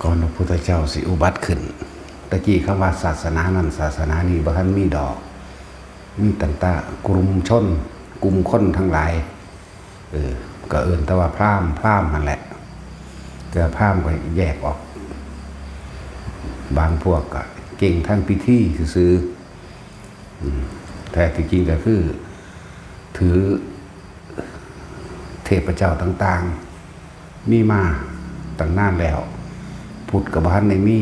ก่อนพระพุทธเจ้าสิอุบัติขึ้นตะกี้คำว่าศาสนานั้นศาสนานี้บ่ทันมีดอกมีต่างๆกลุ่มชนกลุ่มคนทั้งหลายก็เอิ้นแต่ว่าพราหมณ์นั่นแหละแต่พราหมณ์ก็แยกออกบางพวกก็เก่งทางพิธีซื่อแต่ที่จริงก็คือถือเทพเจ้าต่างๆมีมาตั้งนานแล้วพุทธกับบ้านในมี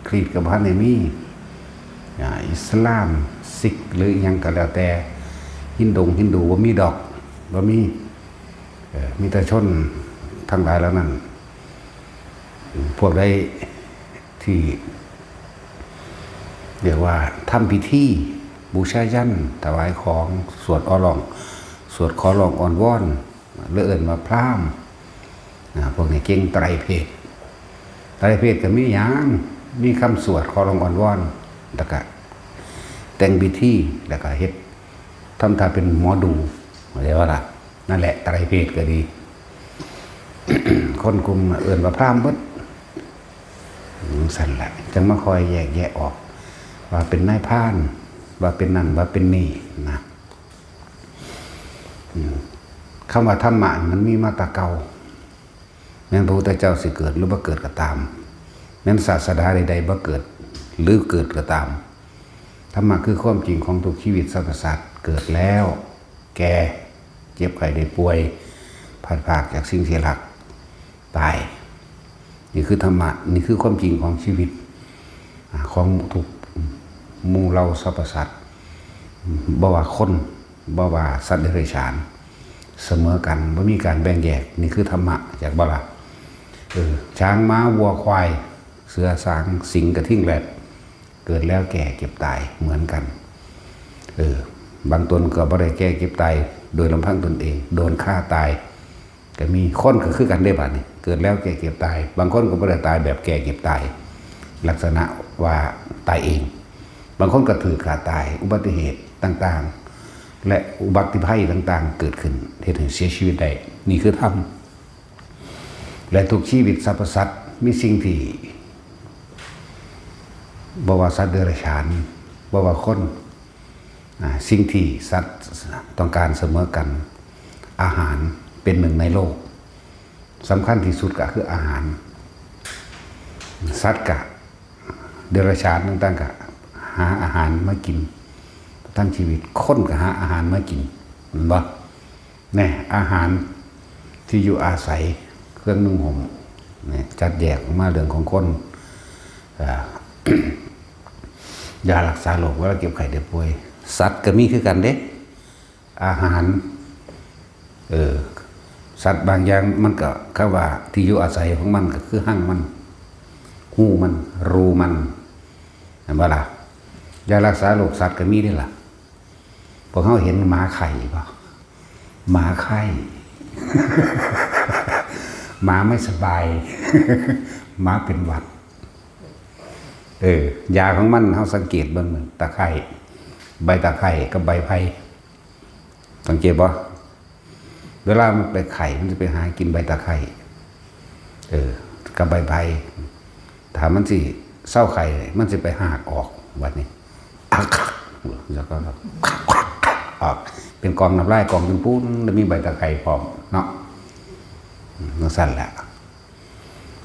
คริสต์กับบ้านในมีอิสลามซิกหรือยังก็แล้วแต่ฮินดูว่ามีดอกว่ามีแต่ชนทั้งหลายแล้วนั่นพวกได้ที่เรียกว่าทำพิธีบูชายัญถวายของสวดขอร้องอ่อนวอนเลื่อนมาพราหมณ์พวกนี้เก่งไตรเพศก็มีอย่างมีคำสวดขอร้องอ่อนวอนแล้วก็แต่งพิธีแล้วก็เฮ็ดทำท่าเป็นหมอดูเรียกว่าล่ะนั่นแหละไตรเพศก็ดี คนกลุ่มเอื่นว่าพราหมณ์เบิดสั่นแหละจังมาคอยแยกแยะออกว่าเป็นนายพรานว่าเป็นนั่นว่าเป็นนี่นะคำว่าธรรมะมันมีมาแตาเก่าแม้พระพุทธเจ้าสิเกิดหรือบ่เกิดก็ตามแม้ศาสดาใดๆบ่เกิดหรือเกิดก็ตามธรรมะคือความจริงของทุกชีวิตสรรพสัตว์เกิดแล้วแก่เจ็บไข้ได้ป่วยพลาดพลาดจากสิ่งที่รักตายนี่คือธรรมะนี่คือความจริงของชีวิตของทุกหมู่เราสรรพสัตว์บ่ว่าคนบ่ว่าสัตว์เดรัจฉานเสมอกันไม่มีการแบ่งแยกนี่คือธรรมะจากบ่ล่ะช้างม้าวัวควายเสือสางสิงกระทิ่งแรดเกิดแล้วแก่เก็บตายเหมือนกันบางตนก็บ่ได้แก่เก็บตายโดยลำพังตนเองโดนฆ่าตายก็มีคนก็คือกันได้บัดนี้เกิดแล้วแก่เก็บตายบางคนก็บ่ได้ตายแบบแก่เก็บตายลักษณะว่าตายเองบางคนก็ถือขาตายอุบัติเหตุต่างๆและอุบัติภัยต่างๆเกิดขึ้นเหตุให้เสียชีวิตได้นี่คือธรรมและทุกชีวิตสรรพสัตว์มีสิ่งที่บ่ว่าสัตว์เดรัจฉานบ่ว่าคนสิ่งที่สัตว์ต้องการเสมอกันอาหารเป็นหนึ่งในโลกสำคัญที่สุดก็คืออาหารสัตว์กับเดรัจฉานต่างๆก็หาอาหารมากินทั้งชีวิตคนก็หาอาหารมากินเห็นบ่แน่อาหารที่อยู่อาศัยเครื่องนุ่งห่มจัดแยกออกมาเรื่องของคนยารักษาโรคเวลาเก็บไข้ได้ป่วยสัตว์ก็มีคือกันเด้อาหารสัตว์บางอย่างมันก็คำว่าที่อยู่อาศัยของมันก็คือหั่งมันหูมันรูมันเห็นบ่ล่ะยารักษาโรคสัตว์ก็มีได้ล่ะพวกเขาเห็นหมาไข่ป่ะหมาไข่ หมาไม่สบาย หมาเป็นหวัดยาของมันเขาสังเกตเบิ่งตะไคร้ใบตะไคร้กับใบไผ่สังเกตป่ะเวลามันไปไข่มันจะไปหากินใบตะไคร้กับใบไผ่ถ้ามันสิเศร้าไข่มันจะไปหากออกวันนี้แล้วก็ออกเป็นกองน้ำลายกองเป็นปุ้นแล้วมีใบตะไคร้พร้อมเนาะนั่นสั่นแหละ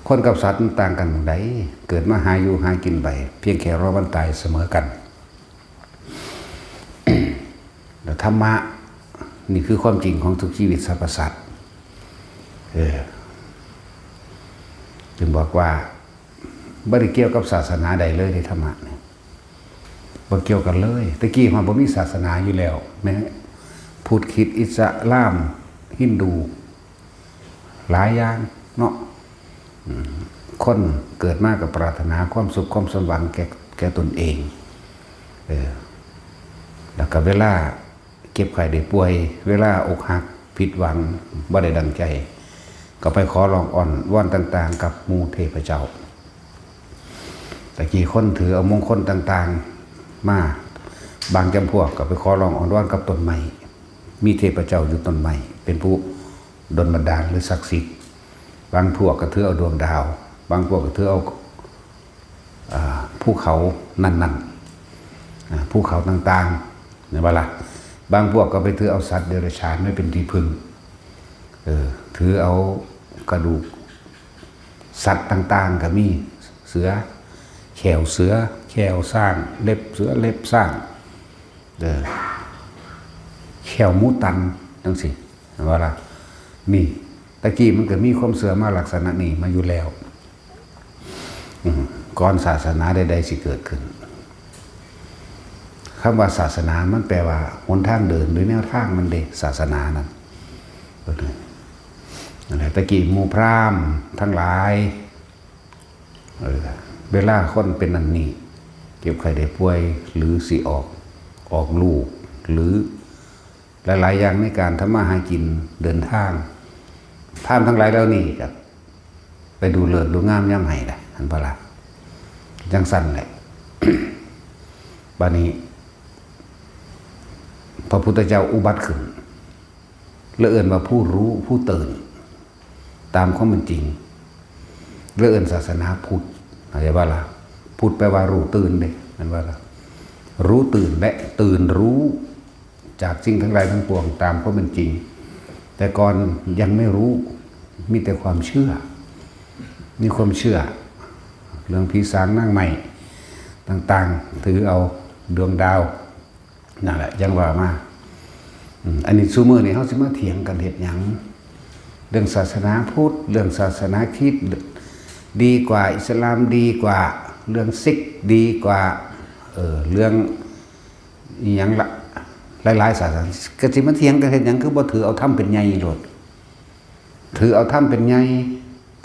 คนกับสัตว์ต่างกันอย่างไรเกิดมาหาอยู่หากินไปเพียงแค่รอวันตายเสมอกัน แล้วธรรมะนี่คือความจริงของทุกชีวิตสรรพสัตว์จึงบอกว่าไม่ได้เกี่ยวกับศาสนาใดเลยในธรรมะเนี่ยบ่เกี่ยวกันเลยตะกี้มันบ่มีศาสนาอยู่แล้วแม้พุทธคริสต์อิสลามฮินดูหลายอย่างเนาะคนเกิดมากับปรารถนาความสุขความสมหวังแก่ตนเองแล้วก็เวลาเก็บไข้ได้ป่วยเวลาอกหักผิดหวังบ่ได้ดังใจก็ไปขอร้องอ่อนวอนต่างๆกับหมู่เทพเจ้าตะกี้คนถือเอามงคลต่างๆมาบางจำพวกก็ไปขอร้องอ่อนวอนกับต้นไม้มีเทพเจ้าอยู่ต้นไม้เป็นผู้ดลบันดาลหรือศักดิ์สิทธิ์บางพวกก็ถือเอาดวงดาว บางพวกก็ถือเอาภูเขานั่นภูเขาต่างๆเนี่ยว่าล่ะบางพวกก็ไปถือเอาสัตว์เดรัจฉานไม่เป็นที่พึ่งถือเอากระดูกสัตว์ต่างๆก็มีเสือแขวเสือแขวสร้างเล็บเสือเล็บสร้างแขวมูตันจังสิว่าล่ะนี่ตะกี้มันก็มีความเสื่อมาลักษณะนี้มาอยู่แล้วก่อนศาสนาใดๆสิเกิดขึ้นคำว่าศาสนามันแปลว่าหนทางเดินหรือแนวทางมันเดศาสนานั้นอะไรตะกี้หมู่พราหมณ์ทั้งหลายเวลาคนเป็นนันนี่เก็บไข้ได้ป่วยหรือสิออกลูกหรือหลายๆอย่างในการทำมาหากินเดินทางท่านทั้งหลายแล้วนี่ครับไปดูเลิศดูงามย่ำไห้เลยอันพระละจังสั้นแหละ บัดนี้พระพุทธเจ้าอุบัติขึ้นและเอิ้นว่าผู้รู้ผู้ตื่นตามความเป็นจริงและเอิ้นศาสนาพุทธอะไรว่าล่ะพุทธแปลว่ารู้ตื่นเลยมันว่าล่ะรู้ตื่นและตื่นรู้จากสิ่งทั้งหลายทั้งปวงตามความเป็นจริงแต่ก่อนยังไม่รู้มีแต่ความเชื่อมีความเชื่อเรื่องผีสางนั่งใหม่ต่างๆถือเอาดวงดาวนั่นแหละยังว่ามาอันนี้ซูเมอร์นี่เขาสิมาเถียงกันเหตุหยังเรื่องศาสนาพุทธเรื่องศาสนาคริสต์ดีกว่าอิสลามดีกว่าเรื่องซิกดีกว่าเรื่องหยังละหลายๆศาสนาก็สิมาเถียงกันเหตุหยังคือบ่ถือเอาธรรมเป็นใหญ่โลดถือเอาธรรมเป็นใหญ่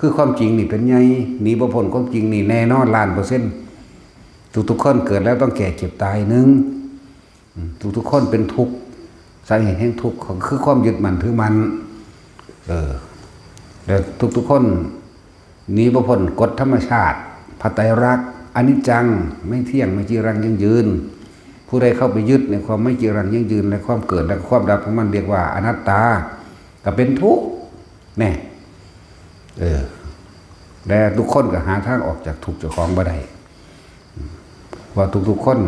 คือความจริงนี่เป็นใหญ่หนีบ่พ้นความจริงนี่แน่นอน1,000%ทุกคนเกิดแล้วต้องแก่เจ็บตายนึงทุกคนเป็นทุกข์สาเหตุแห่งทุกข์คือความยึดมั่นถือมันแล้วทุกคนหนีบ่พ้นกฎธรรมชาติพระไตรลักษณ์อนิจจังไม่เที่ยงไม่จีรังยั่งยืนผู้ใดเข้าไปยึดในความไม่จีรังยั่งยืนในความเกิดและความดับของมันเรียกว่าอนัตตาก็เป็นทุกข์แน่และทุกคนก็หาทางออกจากทุกข์เจ้าของบ่ได้ว่าทุกคน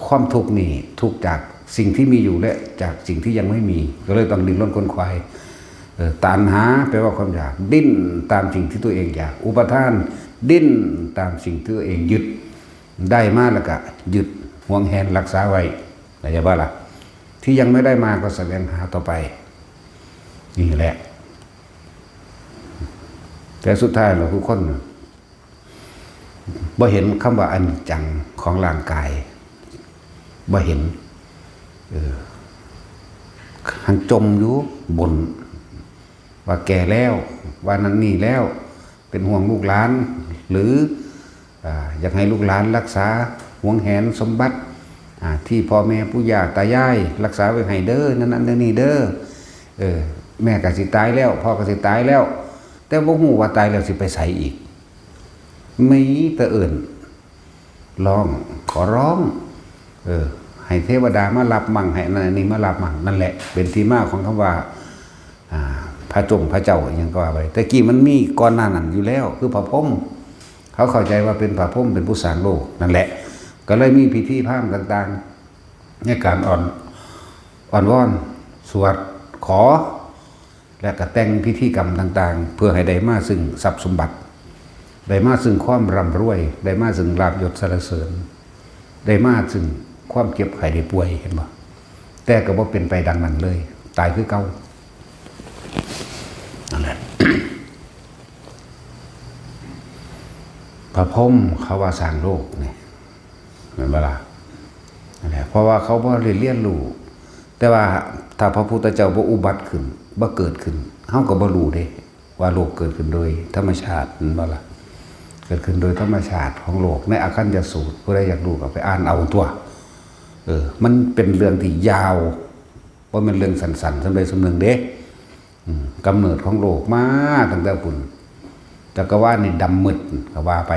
ความทุกข์นี่ทุกข์จากสิ่งที่มีอยู่และจากสิ่งที่ยังไม่มีก็เลยต้องดิ้นรนค้นคว้าตัณหาแปลว่าความอยากดิ้นตามสิ่งที่ตัวเองอยากอุปทานดิ้นตามสิ่งที่ตัวเองยึดได้มาแล้วก็ยึดห่วงแหนรักษาไว้อะไรอย่างว่าล่ะที่ยังไม่ได้มาก็แสวงหาต่อไปนี่แหละแต่สุดท้ายเราทุกคนบ่เห็นคำว่าอนิจจังของร่างกายบ่เห็นหันจมอยู่บนว่าแก่แล้วว่านั้นนี่แล้วเป็นห่วงลูกหลานหรืออยากให้ลูกหลานรักษาห่วงแหนสมบัติที่พ่อแม่ปู่ย่าตายายรักษาไว้ให้เด้อนั่นนี่เด้อแม่ก็สิตายแล้วพ่อก็สิตายแล้วแต่บ่ฮู้ว่าตายแล้วสิไปไสอีกมีแต่เอิ้นร้องขอร้องให้เทวดามารับมั่งให้นั่นนี่มารับมั่งนั่นแหละเป็นที่มาของคำว่าพระพระเจ้าอย่างก็ว่าไปแต่กี้มันมีก่อนหน้านั้นอยู่แล้วคือพระพรหมเขาเข้าใจว่าเป็นพระพรหมเป็นผู้สร้างโลกนั่นแหละก็เลยมีพิธีพราหมณ์ต่างๆในการอ่อนวอนสวดขอและก็แต่งพิธีกรรมต่างๆเพื่อให้ได้มาซึ่งทรัพย์สมบัติได้มาซึ่งความร่ำรวยได้มาซึ่งลาภยศสรรเสริญได้มาซึ่งความเจ็บไข้ได้ป่วยเห็นบ่แต่ก็บ่เป็นไปดังนั้นเลยตายคือเก่านั่นแหละ พระพรหมเขาว่าสร้างโลกนี่เหมือนเวลานั่นแหละเพราะว่าเขาบ่ได้เรียนรู้แต่ว่าถ้าพระพุทธเจ้าบ่อุบัติขึ้นบ่เกิดขึ้นเฮาก็บ่รู้เด้ว่าโลกเกิดขึ้นโดยธรรมชาตินั่นบ่ล่ะเกิดขึ้นโดยธรรมชาติของโลกในอคัญญสูตรผู้ใดอยากรู้ก็ไปอ่านเอาตัวมันเป็นเรื่องที่ยาวเพราะมันเรื่องสั้นๆสำใดสำหนึ่งเด้กำเนิดของโลกมาตั้งแต่ปุ่นจักรวาลนี่ดำมืดก็ว่าไป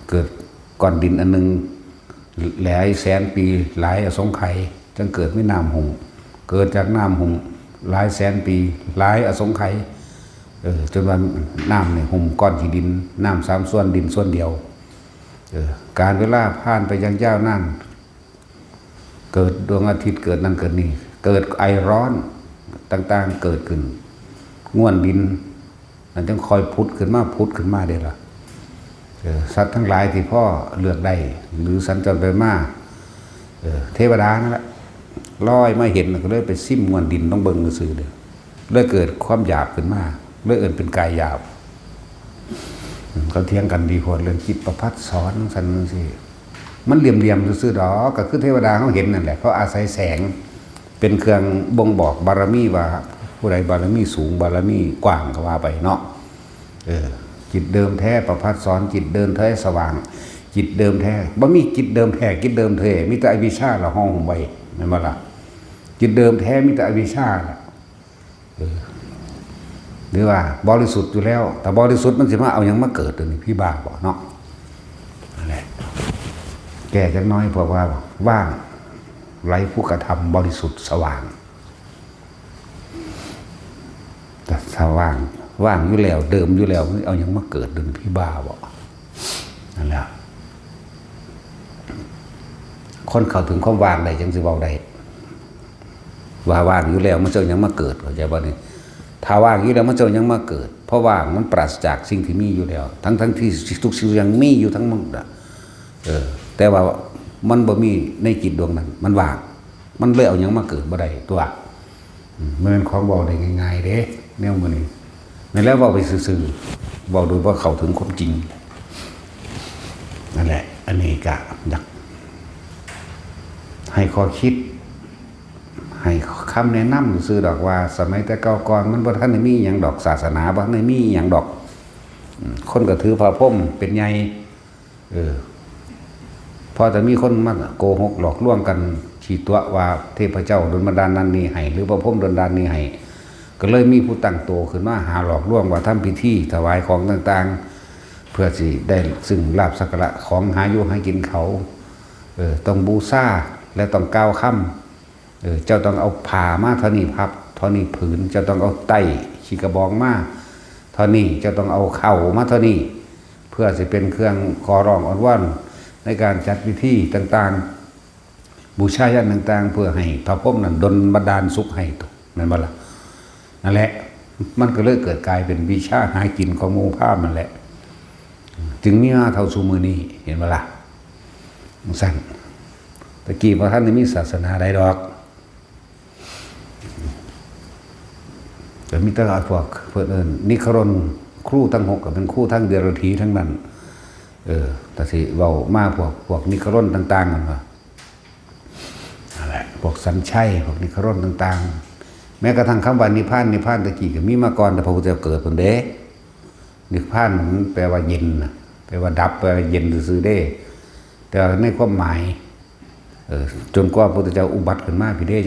เกิดก้อนดินอันนึงหลายแสนปีหลายอสงไขยจึงเกิดแม่น้ำหงส์เกิดจากน้ำหงส์หลายแสนปีหลายอสงไขย จนว่าน้ำเนี่ยห่มก้อนขี้ดินน้ำ3 ส่วนดินส่วนเดียวการเวลาผ่านไปยังยาวนานเกิดดวงอาทิตย์เกิดนั่นเกิดนี่เกิดไอร้อนต่างๆเกิดขึ้นง่วนดินมันจึงคอยพุทธขึ้นมาเด้ล่ะสัตว์ทั้งหลายที่พ่อเลือกได้หรือสัญจรไปมาเทวดานั่นแหละลอยมาเห็นก็เลยไปซิ่มง่วนดินต้องเบิ่งซื่อเลยเกิดความหยาบขึ้นมาเลยเอิ่นเป็นกายหยาบเขาเถียงกันดีพอเรื่องจิตประพัดสอนสันสิมันเหลี่ยมซื่อๆดอกก็คือเทวดาเขาเห็นนั่นแหละเขาอาศัยแสงเป็นเครื่องบ่งบอกบารมีว่าผู้ใดบารมีสูงบารมีกว้างก็ว่าไปเนาะจิตเดิมแท้ประพัดสอนจิตเดิมแท้สว่างจิตเดิมแท้บ่มีจิตเดิมแท้จิตเดิมแท้มีแต่อวิชชาละห้องห่มไว้แม่นบ่ล่ะจิตเดิมแท้มีแต่อวิชชาล่ะหรือว่าบริสุทธิ์อยู่แล้วแต่บริสุทธิ์มันสิมาเอาหยังมาเกิดตัวนี้พี่บ้าบ่เนาะนั่นแหละแก่จักน้อยเพราะว่าว่างไร้ผู้กระทำบริสุทธิ์สว่างแต่สว่างว่างอยู่แล้วเดิมอยู่แล้วเอาหยังมาเกิดตัวนี้พี่บ้าบ่นั่นแหละคนเข้าถึงความว่างได้จังสิเว้าได้ว่าว่างอยู่แล้วมันจะยังมาเกิดเข้าใจบ่นี่ถ้าว่างอยู่แล้วมันจะยังมาเกิดเพราะว่างมันปราศจากสิ่งที่มีอยู่แล้วทั้งที่ทุกสิ่งยังมีอยู่ทั้งหมดแต่ว่ามันบ่มีในจิตดวงนั้นมันว่างมันเลยเอายังมาเกิดบ่ได้ตัวมันเป็นของเว้าได้ง่ายๆเด้แนวมื้อนี้แม่นแล้วเว้าไปซื่อๆเว้าโดยบ่เข้าถึงความจริงนั่นแหละอันนี้ก็อยากให้ข้อคิดให้คำแนะนำซื่อดอกว่าสมัยแต่เก่าก่อนมันบ่ทันได้มีหยังดอกศาสนาบ่ทันได้มีหยังดอกคนก็ถือพระพรหมเป็นใหญ่พอแต่มีคนมาโกหกหลอกลวงกันชี้ตัวว่าเทพเจ้าดลบันดาลนั้นนี้ให้หรือพระพรหมดลบันดาลนี้ให้ก็เลยมีผู้ตั้งโตขึ้นมาหาหลอกลวงว่าทำพิธีถวายของต่างๆเพื่อสิได้ซึ่งลาภสักการะของหาอยู่หากินเขาต้องบูชาและต้องกล่าวคำเจ้าต้องเอาผ้ามาเท่านี้พับเท่านี้ผืนเจ้าต้องเอาไต้ขีกระบองมาเท่านี้เจ้าต้องเอาเข่ามาเท่านี้เพื่อจะเป็นเครื่องขอร้องอ้อนวอนในการจัดพิธีต่างๆบูชายันต่างๆเพื่อให้พระพรหมนั้นดลบันดาลสุขให้นั่นบ่ล่ะนั่นแหละมันก็เลยเกิดกลายเป็นวิชาหากินของหมู่พราหมณ์นั่นแหละจึงมีมาเท่าซุมื้อนี้เห็นบ่ล่ะสั่นตะกี้พระท่านไม่มีศาสนาใดดอกแต่มีตลาดพวกเพื่อนนิครนครูทั้ง6ก็เป็นครูทั้งเดรัจฉีทั้งนั้นแต่สิเว้ามาพวกนิครนต่างๆกันว่านั่นแหละพวกสัญชัยพวกนิครนต่างๆแม้กระทั่งคำว่านิพพานตะกี้ก็มีมาก่อนแต่พระพุทธเจ้าเกิดพุ่นเด้นิพพานมันแปลว่าเย็นแปลว่าดับแปลว่าเย็นซื่อๆเด้แต่ในความหมายจนกว่าพระพุทธเจ้าอุบัติขึ้นมาพี่เด้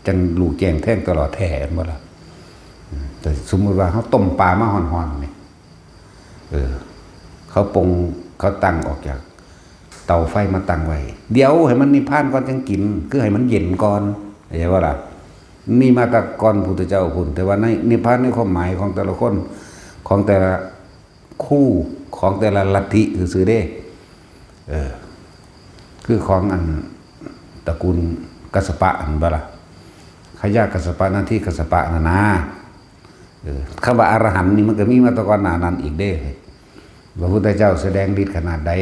จังรู้แจ้งแท่งตลอดแท้กันบ่ล่ะแต่สมมติว่าเขาต้มปลามาห่อนๆนี่เขาปรุงเขาตั้งออกจากเตาไฟมาตั้งไว้เดี๋ยวให้มันนิพพานก่อนจังกินคือให้มันเย็นก่อนเข้าใจบ่ล่ะนี่มาจากก่อนพุทธเจ้าพุ่นแต่ว่าในนิพพานในความหมายของแต่ละคนของแต่ละคู่ของแต่ละลัทธิซื่อๆเด้คือของอันตระกูลกัสสปะอันบ่ล่ะขยะกัสสปะหน้าที่กัสสปะนะคำว่าอรหันต์นี่มันก็มีมาตะก่อนหน้านั้นอีกเด้พระพุทธเจ้าแสดงฤทธิ์ขนาดใด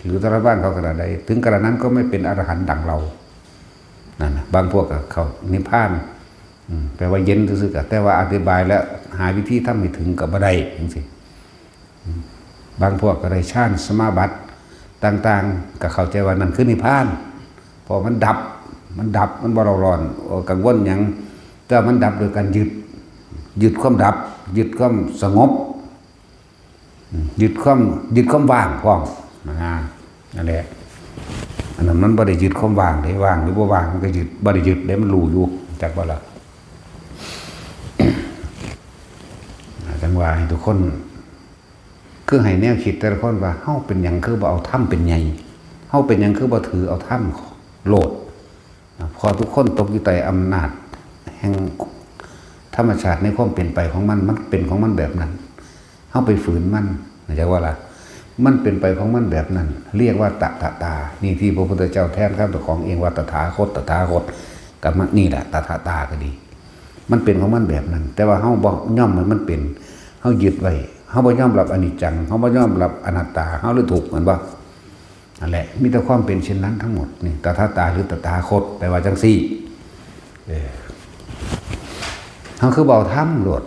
หรือตระบ้านเขาขนาดใดถึงขนาดนั้นก็ไม่เป็นอรหันต์ดังเรานั่นนะบางพวกก็เขานิพพานแปลว่าเย็นซื่อๆแต่ว่าอธิบายแล้วหาวิธีทำให้ถึงกับบ่ได้จังซี่บางพวกก็ได้ฌานสมาบัติต่างๆก็เข้าใจว่านั่นคือนิพพานพอมันดับมันบ่ร้อนกังวลหยังแต่มันดับโดยการยึดความดับยึดความสงบยึดความว่างพร้อมนั่นแหละอันนั้นมันบ่ได้ยึดความว่างได้ว่างหรือบ่ว่างมันก็ยึดบ่ได้ยึดได้มันรู้อยู่จักบ่ล่ะ จังว่าให้ทุกคนคือให้แนวคิดแต่ละคนว่าเฮาเป็นหยังคือบ่เอาถ้ำเป็นใหญ่เฮาเป็นหยังคือบ่ถือเอาถ้ำโลดพอทุกคนตกอยู่ใต้อำนาจแห่ง ธรรมชาติในความเป็นไปของมันเป็นของมันแบบนั้นเฮาไปฝืนมันนะจ๊ะว่าล่ะมันเป็นไปของมันแบบนั้นเรียกว่าตถาตานี่ที่พระพุทธเจ้าแทนคำของเองว่าตถาคตกับมันนี่แหละตถาตาก็ดีมันเป็นของมันแบบนั้น แต่ว่าเฮาบ่ย่อมมันเป็นเฮายึดไว้เฮาบ่ยอมรับอนิจจังเฮาบ่ยอมรับอนัตตาเฮาเลยถูกเหมือนบ่นั่นแหละมีแต่ความเป็นเช่นนั้นทั้งหมดนี่ตถาตาหรือตถาคตแปลว่าจังซี่เฮาคือเบาถ้ำโลด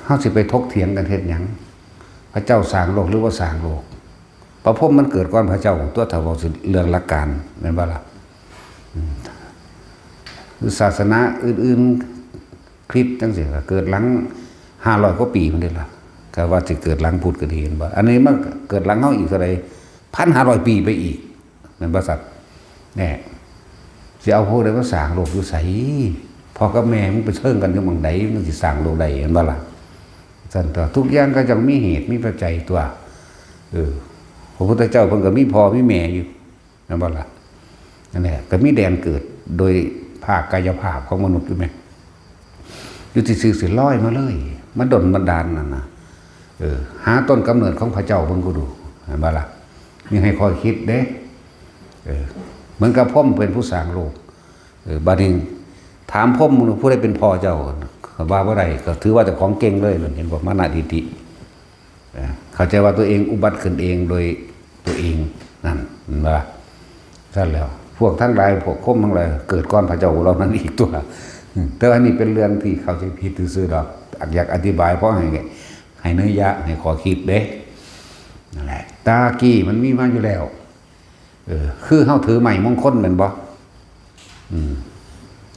เฮาสิไปถกเถียงกันเฮ็ดหยังพระเจ้าสร้างโลกหรือว่าสร้างโลกพระพรหมมันเกิดก่อนพระเจ้าตัวถ้าเว้าสิเรื่องหลักการแม่นบ่ล่ะหรือศาสนาอื่นๆคริสต์จังซี่ก็เกิดหลัง500กว่าปีมันได้ล่ะก็ว่าสิเกิดหลังพุทธก็ดีเห็นบ่อันนี้มันเกิดหลังเฮาอีกเท่าใด 1,500 ปีไปอีกแม่นบ่สัตว์แน่สิเอาพวกใดมาสร้างโลกอยู่ไสพ่อกับแม่มึงไปเชิงกันอยู่หม่องใดมึงสิสร้างโลกใดเห็นบ่ล่ะซั่นตัวทุกอย่างก็จะมีเหตุมีปัจจัยตัวพระพุทธเจ้าเพิ่นก็มีพ่อมีแม่อยู่นั่นบ่ล่ะนั่นแหละก็มีแดนเกิดโดยภาคกายภาพของมนุษย์อยู่แม่อยู่ซื่อๆสิลอยมาเลยมันดลบันดาลนั่นน่ะหาต้นกำเนิดของพระเจ้าเพิ่นก็ดูเห็นบ่ล่ะมีให้คอยคิดเด้เหมือนกับพรหมเป็นผู้สร้างโลกบัดนี้ถามพรหมผู้ใดเป็นพ่อเจ้าว่าบ่ได้ก็ถือว่าแต่ของเก่งเลยเห็นบ่มานะทิฏฐิเข้าใจว่าตัวเองอุบัติขึ้นเองโดยตัวเองนั่นว่าซั่นแล้วพวกทั้งหลายพวกคมทั้งหลายเกิดก่อนพระเจ้าเรานั้นอีกตัวแต่อันนี้เป็นเรื่องที่เขาใจผิดซื่อๆดอกอยากอธิบายเพราะให้เนื้อยะให้ขอคิดเด้นั่นแหละตากี้มันมีมาอยู่แล้วคือเฮาถือใหม่มงคลแม่นบ่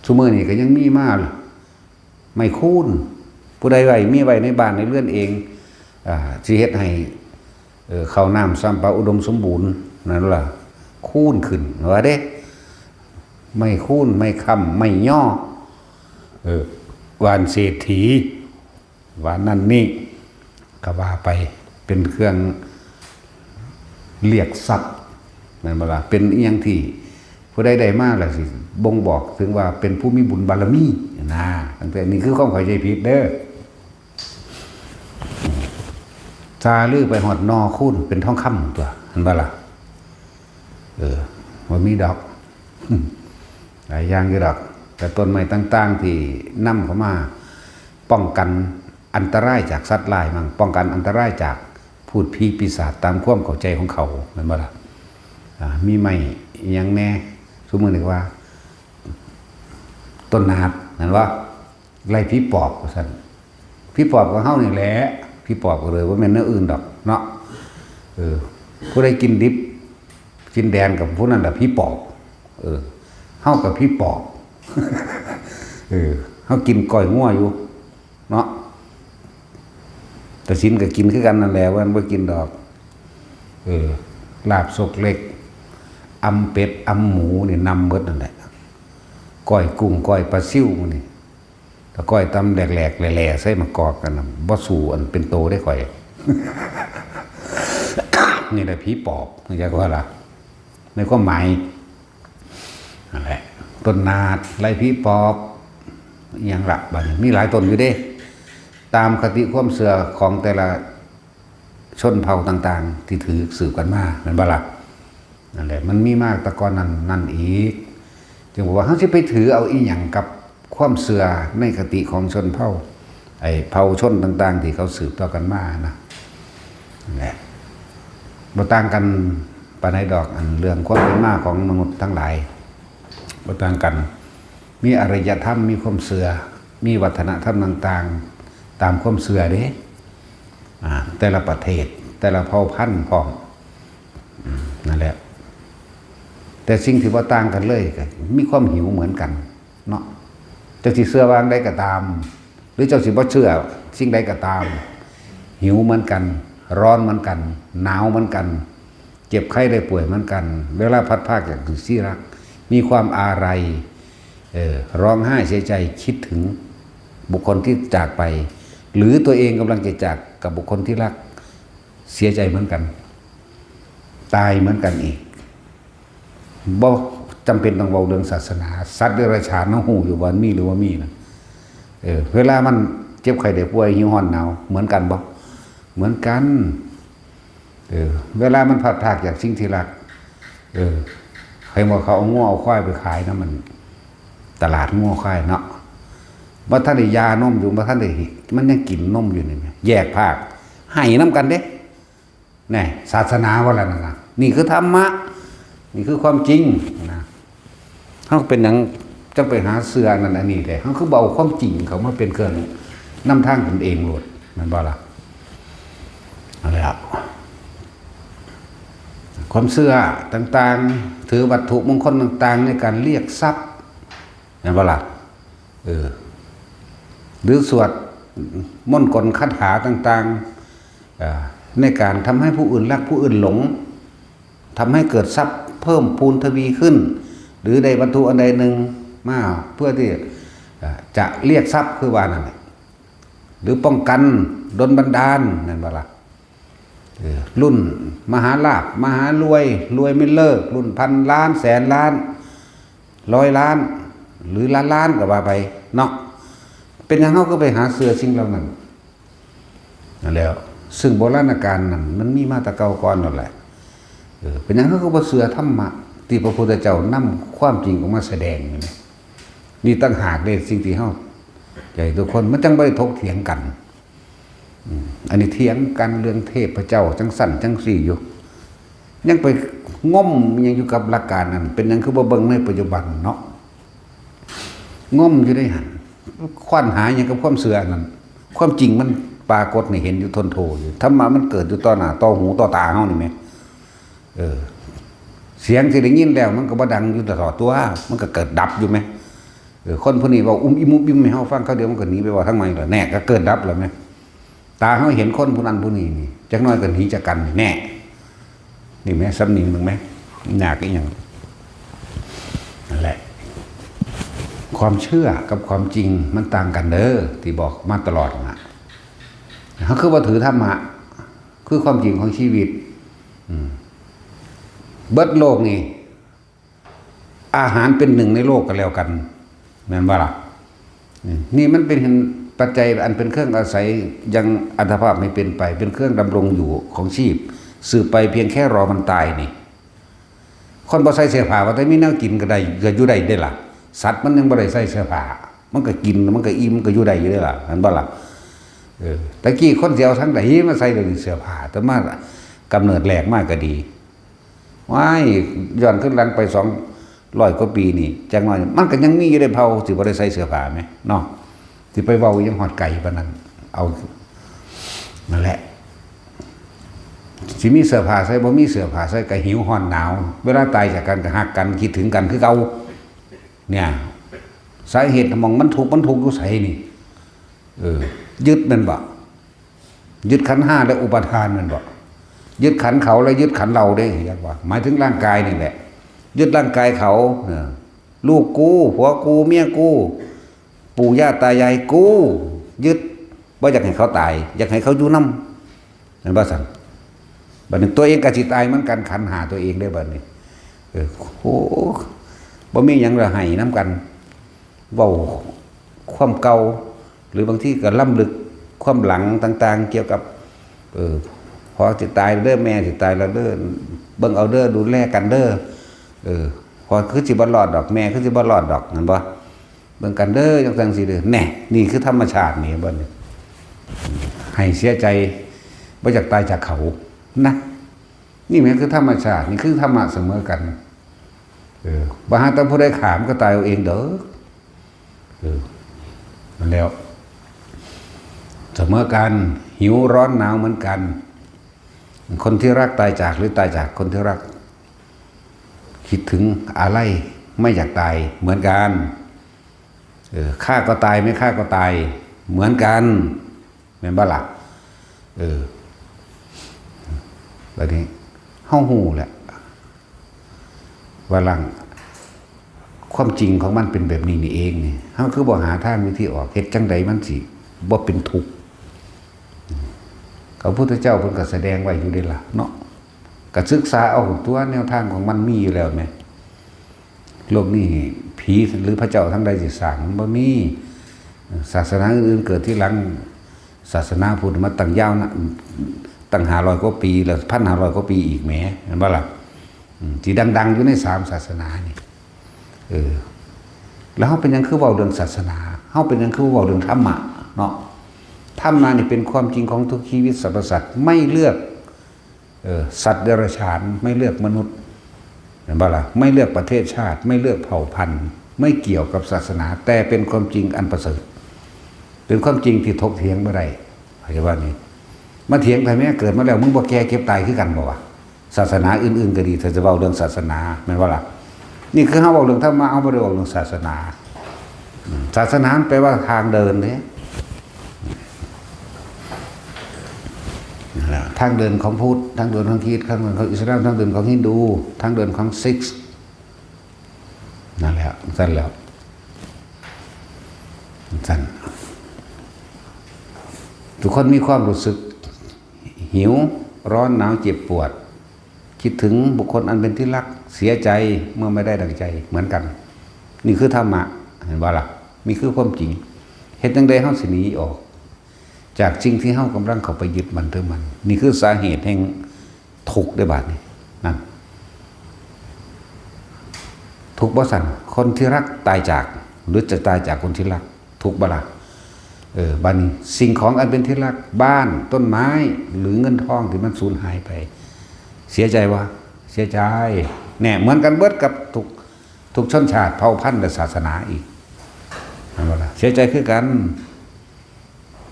ซุมื้อนี้ก็ยังมีมาไม่คูนผู้ใดไว้มีไว้ในบ้านในเรือนเองสิเฮ็ดให้ข้าวน้ำซ้ำปลาอุดมสมบูรณ์นั่นล่ะคูนขึ้นว่าเด้ไม่คูนไม่ค้ำไม่ย่อวานเศรษฐีวานนั่นนี่ก็ว่าไปเป็นเครื่องเรียกทรัพย์นั่นบ่ล่ะเป็นอีหยังที่ผู้ใดได้มาล่ะสิบ่งบอกถึงว่าเป็นผู้มีบุญบารมีนะตั้งแต่นี้คือความเข้าใจผิดเด้อซาลือไปหอดนอคูนเป็นทองคำตัวเห็นบ่ล่ะว่ามีดอกหลายอย่างอยู่ดอกแต่ต้นไม้ต่างๆที่นำเข้ามาป้องกันอันตรายจากสัตว์ร้ายมั่งป้องกันอันตรายจากพูดผีปีศาจตามความเข้าใจของเขาเห็นบ่ล่ะมีไม้อีหยังแน่สมมุติว่าต้นนาดนั่นว่าไล่ผีปอบว่าซั่นผีปอบของเฮานี่แหละผีปอบก็เลยว่าแม่นเนื้ออื่นดอกเนาะผู้ใดกินดิบกินแดงกับผู้นั้นน่ะผีปอบเฮากับผีปอบเฮากินก้อยงัวอยู่เนาะแต่สินก็กินคือกันนั่นแหละว่าบ่กินดอกลาบสกเล็กอำเป็ดอำหมูนี่นำหมดนั่นแหละก้อยกุ้งก้อยปลาซิ่วนี่ถ้าก้อยตำแหลกๆแหล่ๆใส่มะกอกกันบ่สู้อันเป็นโตได้ข่อย นี่แหละผีปอบนี่จะว่าล่ะในความหมายนั่นแหละต้นนาดไล่ผีปอบอย่างละบัดนี้มีหลายต้นอยู่เด้ตามคติความเชื่อของแต่ละชนเผ่าต่างๆที่ถือสืบกันมาแม่นบ่ล่ะนั่นแหละมันมีมากตะกอนนั่นอีกจึงบอกว่าเฮาสิไปถือเอาอีหยังกับความเชื่อในคติของชนเผ่าเผ่าชนต่างๆที่เขาสืบต่อกันมานะนั่นแหละบ่ต่างกันปานใดดอกอันเรื่องความเป็นมาของมนุษย์ทั้งหลายบ่ต่างกันมีอารยธรรมมีความเชื่อมีวัฒนธรรมต่างๆตามความเชื่อเด้แต่ละประเทศแต่ละเผ่าพันธุ์พร้อมนั่นแหละแต่สิ่งที่ว่าต่างกันเลยมีความหิวเหมือนกันเนาะเจ้าสิเชื่อวางใดก็ตามหรือเจ้าสิบ่เชื่อสิ่งใดก็ตามหิวเหมือนกันร้อนเหมือนกันหนาวเหมือนกันเจ็บไข้ได้ป่วยเหมือนกันเวลาพัดภาคจากที่รักมีความอาลัยร้องไห้เสียใจคิดถึงบุคคลที่จากไปหรือตัวเองกำลังจะจากกับบุคคลที่รักเสียใจเหมือนกันตายเหมือนกันอีกบ่ จำเป็นต้องเว้าเรื่องศาสนาสัตว์เดรัจฉานเฮาฮู้อยู่ว่ามีหรือว่ามีนะเวลามันเจ็บไข้ได้ป่วยหิวร้อนหนาวเหมือนกันบ่เหมือนกันเวลามันพลัดพรากจากสิ่งที่รักใครบอกเขาเอางัวเอาควายไปขายนะมันตลาดงัวควายเนาะบ่ทันได้ยานมอยู่บ่ทันได้มันยังกินนมอยู่นี่แยกภาคให้นำกันเด้แน่ศาสนาว่าแล้วนั่นน่ะนี่คือธรรมะนี่คือความจริงนะเฮาเป็นหยังจังไปหาเสื้อนั่นอันนี้ได้เฮาคือเบาความจริงเขามาเป็นเครื่องนำทางตนเองโลดแม่นบ่ล่ะเอาแล้วความเชื่อต่างๆถือวัตถุมงคลต่างๆในการเรียกทรัพย์เห็นปะล่ะหรือสวดมนต์กลคาถาต่างๆในการทำให้ผู้อื่นรักผู้อื่นหลงทำให้เกิดทรัพย์เพิ่มพูนทวีขึ้นหรือใดวัตถุอันใดหนึ่งมาเพื่อที่จะเรียกทรัพย์คือว่านั่นหรือป้องกันดลบันดาลนั่นปะล่ะรุ่นมหาลาภมหารวยรวยไม่เลิกรุ่นพันล้านแสนล้าน100 ล้านหรือล้านก็ว่าไปเนาะเป็นอย่างเขาก็ไปหาเสือสิ่งเหล่านั้นแล้วซึ่งโบราณกาลนั้นมันมีมาแต่เก่าก่อนนั่นแหละเป็นอย่างเขาก็บ่เสือธรรมะที่พระพุทธเจ้านำความจริงออกมาแสดงนี่ตั้งหากเลยสิ่งที่เขาใจทุกคนมันจังบ่ได้ถกเถียงกันอันนี้เถียงกันเรื่องเทพเจ้าจังสั่นจังสี่อยู่ยังไปง่มยังอยู่กับหลักการนั้นเป็นยังคือบ่เบิ่งในปัจจุบันเนาะง่มอยู่ได้หันคว้านหายังกับความเสื่อนั้นความจริงมันปรากฏนี่เห็นอยู่ทนโทอยู่ธรรมะมันเกิดอยู่ต่อหน้าต่อหูต่อตาเฮานี่แหมเสียงที่ได้ยินแล้วมันก็บ่ดังอยู่ตลอดตัวมันก็เกิดดับอยู่ไหมคนผู้นี้ว่าอิมุบิมให้เฮาฟังเขาเดียวมันก็หนีไปว่าทั้งใหม่ล่ะแน่ก็เกิดดับแล้วไหมตาเขาเห็นคนผู้นั้นผู้นี้นี่จักน้อยก็หนีจากกันแน่นี่แม่ซ้ำนี่มึงไหมหนักอีกอย่างนั่นแหละความเชื่อกับความจริงมันต่างกันเด้อที่บอกมาตลอดนะเขาคือว่าถือธรรมะคือความจริงของชีวิตเบิดโลกนี่อาหารเป็นหนึ่งในโลกกันแล้วกันแม่นบ่ล่ะนี่มันเป็นปัจจัยอันเป็นเครื่องอาศัยยังอัตภาพไม่เป็นไปเป็นเครื่องดำรงอยู่ของชีพสืบไปเพียงแค่รอมันตายนี่คนบ่ใส่เสื้อผ้าว่าแต่มีแนวกินก็ได้ก็อยู่ได้ได้ล่ะสัตว์มันยังบ่ได้ใส่เสื้อผ้ามันก็กินมันก็อิ่มมันก็อยู่ได้อยู่ได้ล่ะนั่นบ่ล่ะตะกี้คนสิเอาทั้งใดมาใส่เลยเสื้อผ้าแต่มากำเนิดแรกมากก็ดีว้ายย้อนขึ้นหลังไป200 กว่าปีนี่จังน้อยมันก็ยังมีอยู่ได้เผาสิบ่ได้ใส่เสื้อผ้ามั้ยเนาะสิไปเว้ายังหอดไก่ปานนั้นเอานั่นแหละสิมีเสื้อผ้าใส่บ่มีเสื้อผ้าใส่ก็หิวร้อนหนาวเวลาตายจากกันก็ฮักกันคิดถึงกันคือเก่าเนี่ยสาเหตุมองมันถูกอยู่ไสนี่ยึดมันบ่ยึดขันธ์5และอุปทานมันบ่ยึดขันธ์เขาและยึดขันธ์เราเด้อยากว่าหมายถึงร่างกายนี่แหละยึดร่างกายเขาลูกกูผัวกูเมียกูปู่ย่าตายายกูยึดว่าอยากให้เขาตายอยากให้เขาอยู่นำนั่นบ่สั่นบัดนี้ตัวเองก็สิตายเหมือนกันขันหาตัวเองได้บัดนี้โอ้บ่มีหยังละให้นํกันเว้าความเก่าหรือบางทีก็ล้ำลึกความหลังต่างๆเกี่ยวกับพอสิตายเด้อแม่สิตายแล้วเด้อเบิ่งเอาเด้อดูแลกันเด้อพอคือสิบ่รอดดอกแม่คือสิบ่รอดดอกนั่นบ่เบิ่งกันเด้อจังซั่นสิเด้อแน่นี่คือธรรมชาตินี่บ่นี่ให้เสียใจบ่อยากตายจากเขานะนี่แม่นคือธรรมชาตินี่คือธรรมะเสมอกันบ่หาแต่ผู้ใดขามก็ตายเอาเองเด้อนั่นแล้วเสมอกันหิวร้อนหนาวเหมือนกันคนที่รักตายจากหรือตายจากคนที่รักคิดถึงอะไรไม่อยากตายเหมือนกันฆ่าก็ตายไม่ฆ่าก็ตายเหมือนกันแม่นบ่ล่ะแบบนี้เฮาฮู้แหละว่าหลังความจริงของมันเป็นแบบนี้นี่เองนี่เฮาคือบ่หาทางวิธีออกเฮ็ดจังใดมันสิบ่เป็นทุกข์พระพุทธเจ้าเพิ่นก็แสดงไว้อยู่เด้ล่ะเนาะก็ศึกษาเอาตัวแนวทางของมันมีอยู่แล้วแม่ โลกนี้ผีหรือพระเจ้าทั้งใดสิสร้างมันบ่มีศาสนาอื่นๆเกิดที่หลังศาสนาพุทธมาตั้งยาวนะตั้ง500กว่าปีแล้ว1,500กว่าปีอีกแหมเห็นบ่ล่ะที่ดังๆอยู่ใน3ศาสนานี่แล้วเฮาเป็นหยังคือเว้าเรื่องศาสนาเฮาเป็นหยังคือเว้าเรื่องธรรมะเนาะธรรมะนี่เป็นความจริงของทุกชีวิตสรรพสัตว์ไม่เลือกสัตว์เดรัจฉานไม่เลือกมนุษย์เห็นบ่ล่ะไม่เลือกประเทศชาติไม่เลือกเผ่าพันธุ์ไม่เกี่ยวกับศาสนาแต่เป็นความจริงอันประเสริฐเป็นความจริงที่ถกเถียงไม่ได้เข้าใจว่านี่มาเถียงใครแม่เกิดมาแล้วมึงบ่แก่เก็บตายคือกันบ่วะศาสนาอื่นๆก็ดีถ้าจะเว้าเรื่องศาสนาแม่นบ่ล่ะนี่คือเฮาเว้าเรื่องธรรมะเฮาบ่ได้เว้าเรื่องศาสนาศาสนาแปลว่าทางเดินเด้ทางเดินของพุทธทางเดินของคริสต์ทางเดินของอิสลามทางเดินของฮินดูทางเดินของซิกซ์นั่นแหละสั้นแล้วสั้นทุกคนมีความรู้สึกหิวร้อนหนาวเจ็บปวดคิดถึงบุคคลอันเป็นที่รักเสียใจเมื่อไม่ได้ดังใจเหมือนกันนี่คือธรรมะเห็นบ่ล่ะมีคือความจริงเฮ็ดจังได๋เฮาสิหนีออกจากสิ่งที่เฮากำลังเข้าไปยึดมันถือมันนี่คือสาเหตุแห่งทุกข์ได้บาดนี้นั่นทุกข์บ่สั่นคนที่รักตายจากหรือจะตายจากคนที่รักทุกข์บ่ล่ะบัดนี้สิ่งของอันเป็นที่รักบ้านต้นไม้หรือเงินทองที่มันสูญหายไปเสียใจวะเสียใจแน่เหมือนกันเบิดกับทุกชนชาติเผ่าพันธุ์และศาสนาอีกนั่นบ่ล่ะเสียใจคือกัน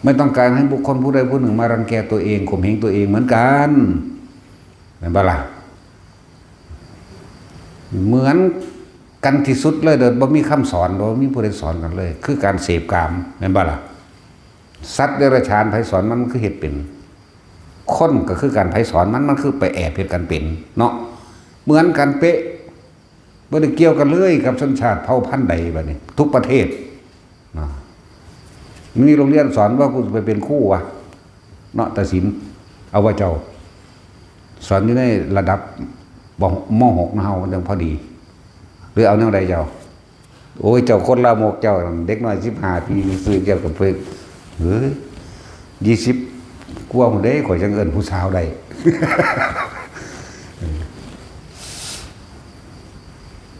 ไม่ต้องการให้บุคคลผู้ใดผู้หนึ่งมารังแกตัวเองข่มเหงตัวเองเหมือนกันเห็นบ่ล่ะเหมือนกันที่สุดเลยเดินบ่มีคำสอนบ่มีผู้ใดสอนกันเลยคือการเสพกามเห็นบ่ล่ะสัตว์เดรัจฉานไผสอนมันคือเฮ็ดเป็นคนก็คือการไผสอนมันคือไปแอบเฮ็ดกันเป็นเนาะเหมือนกันเป๊ะบ่ได้เกี่ยวกันเลยกับชนชาติเผ่าพันธุ์ใดบัดนี้ทุกประเทศเนาะมีโรงเรียนสอนว่ากูจะไปเป็นครูวะเนาะตัดสินเอาว่าเจ้าสอนอยู่ในระดับม.6นะเฮามันยังพอดีหรือเอาแนวใดเจ้าโอ้ยเจ้าคนละโมกเจ้าเด็กน้อย15ปีซื้อเกี่ยวกับเพิ่นเฮ้ย20กว่าพุ่นเด้ข่อยจังเอิ้นผู้สาวได้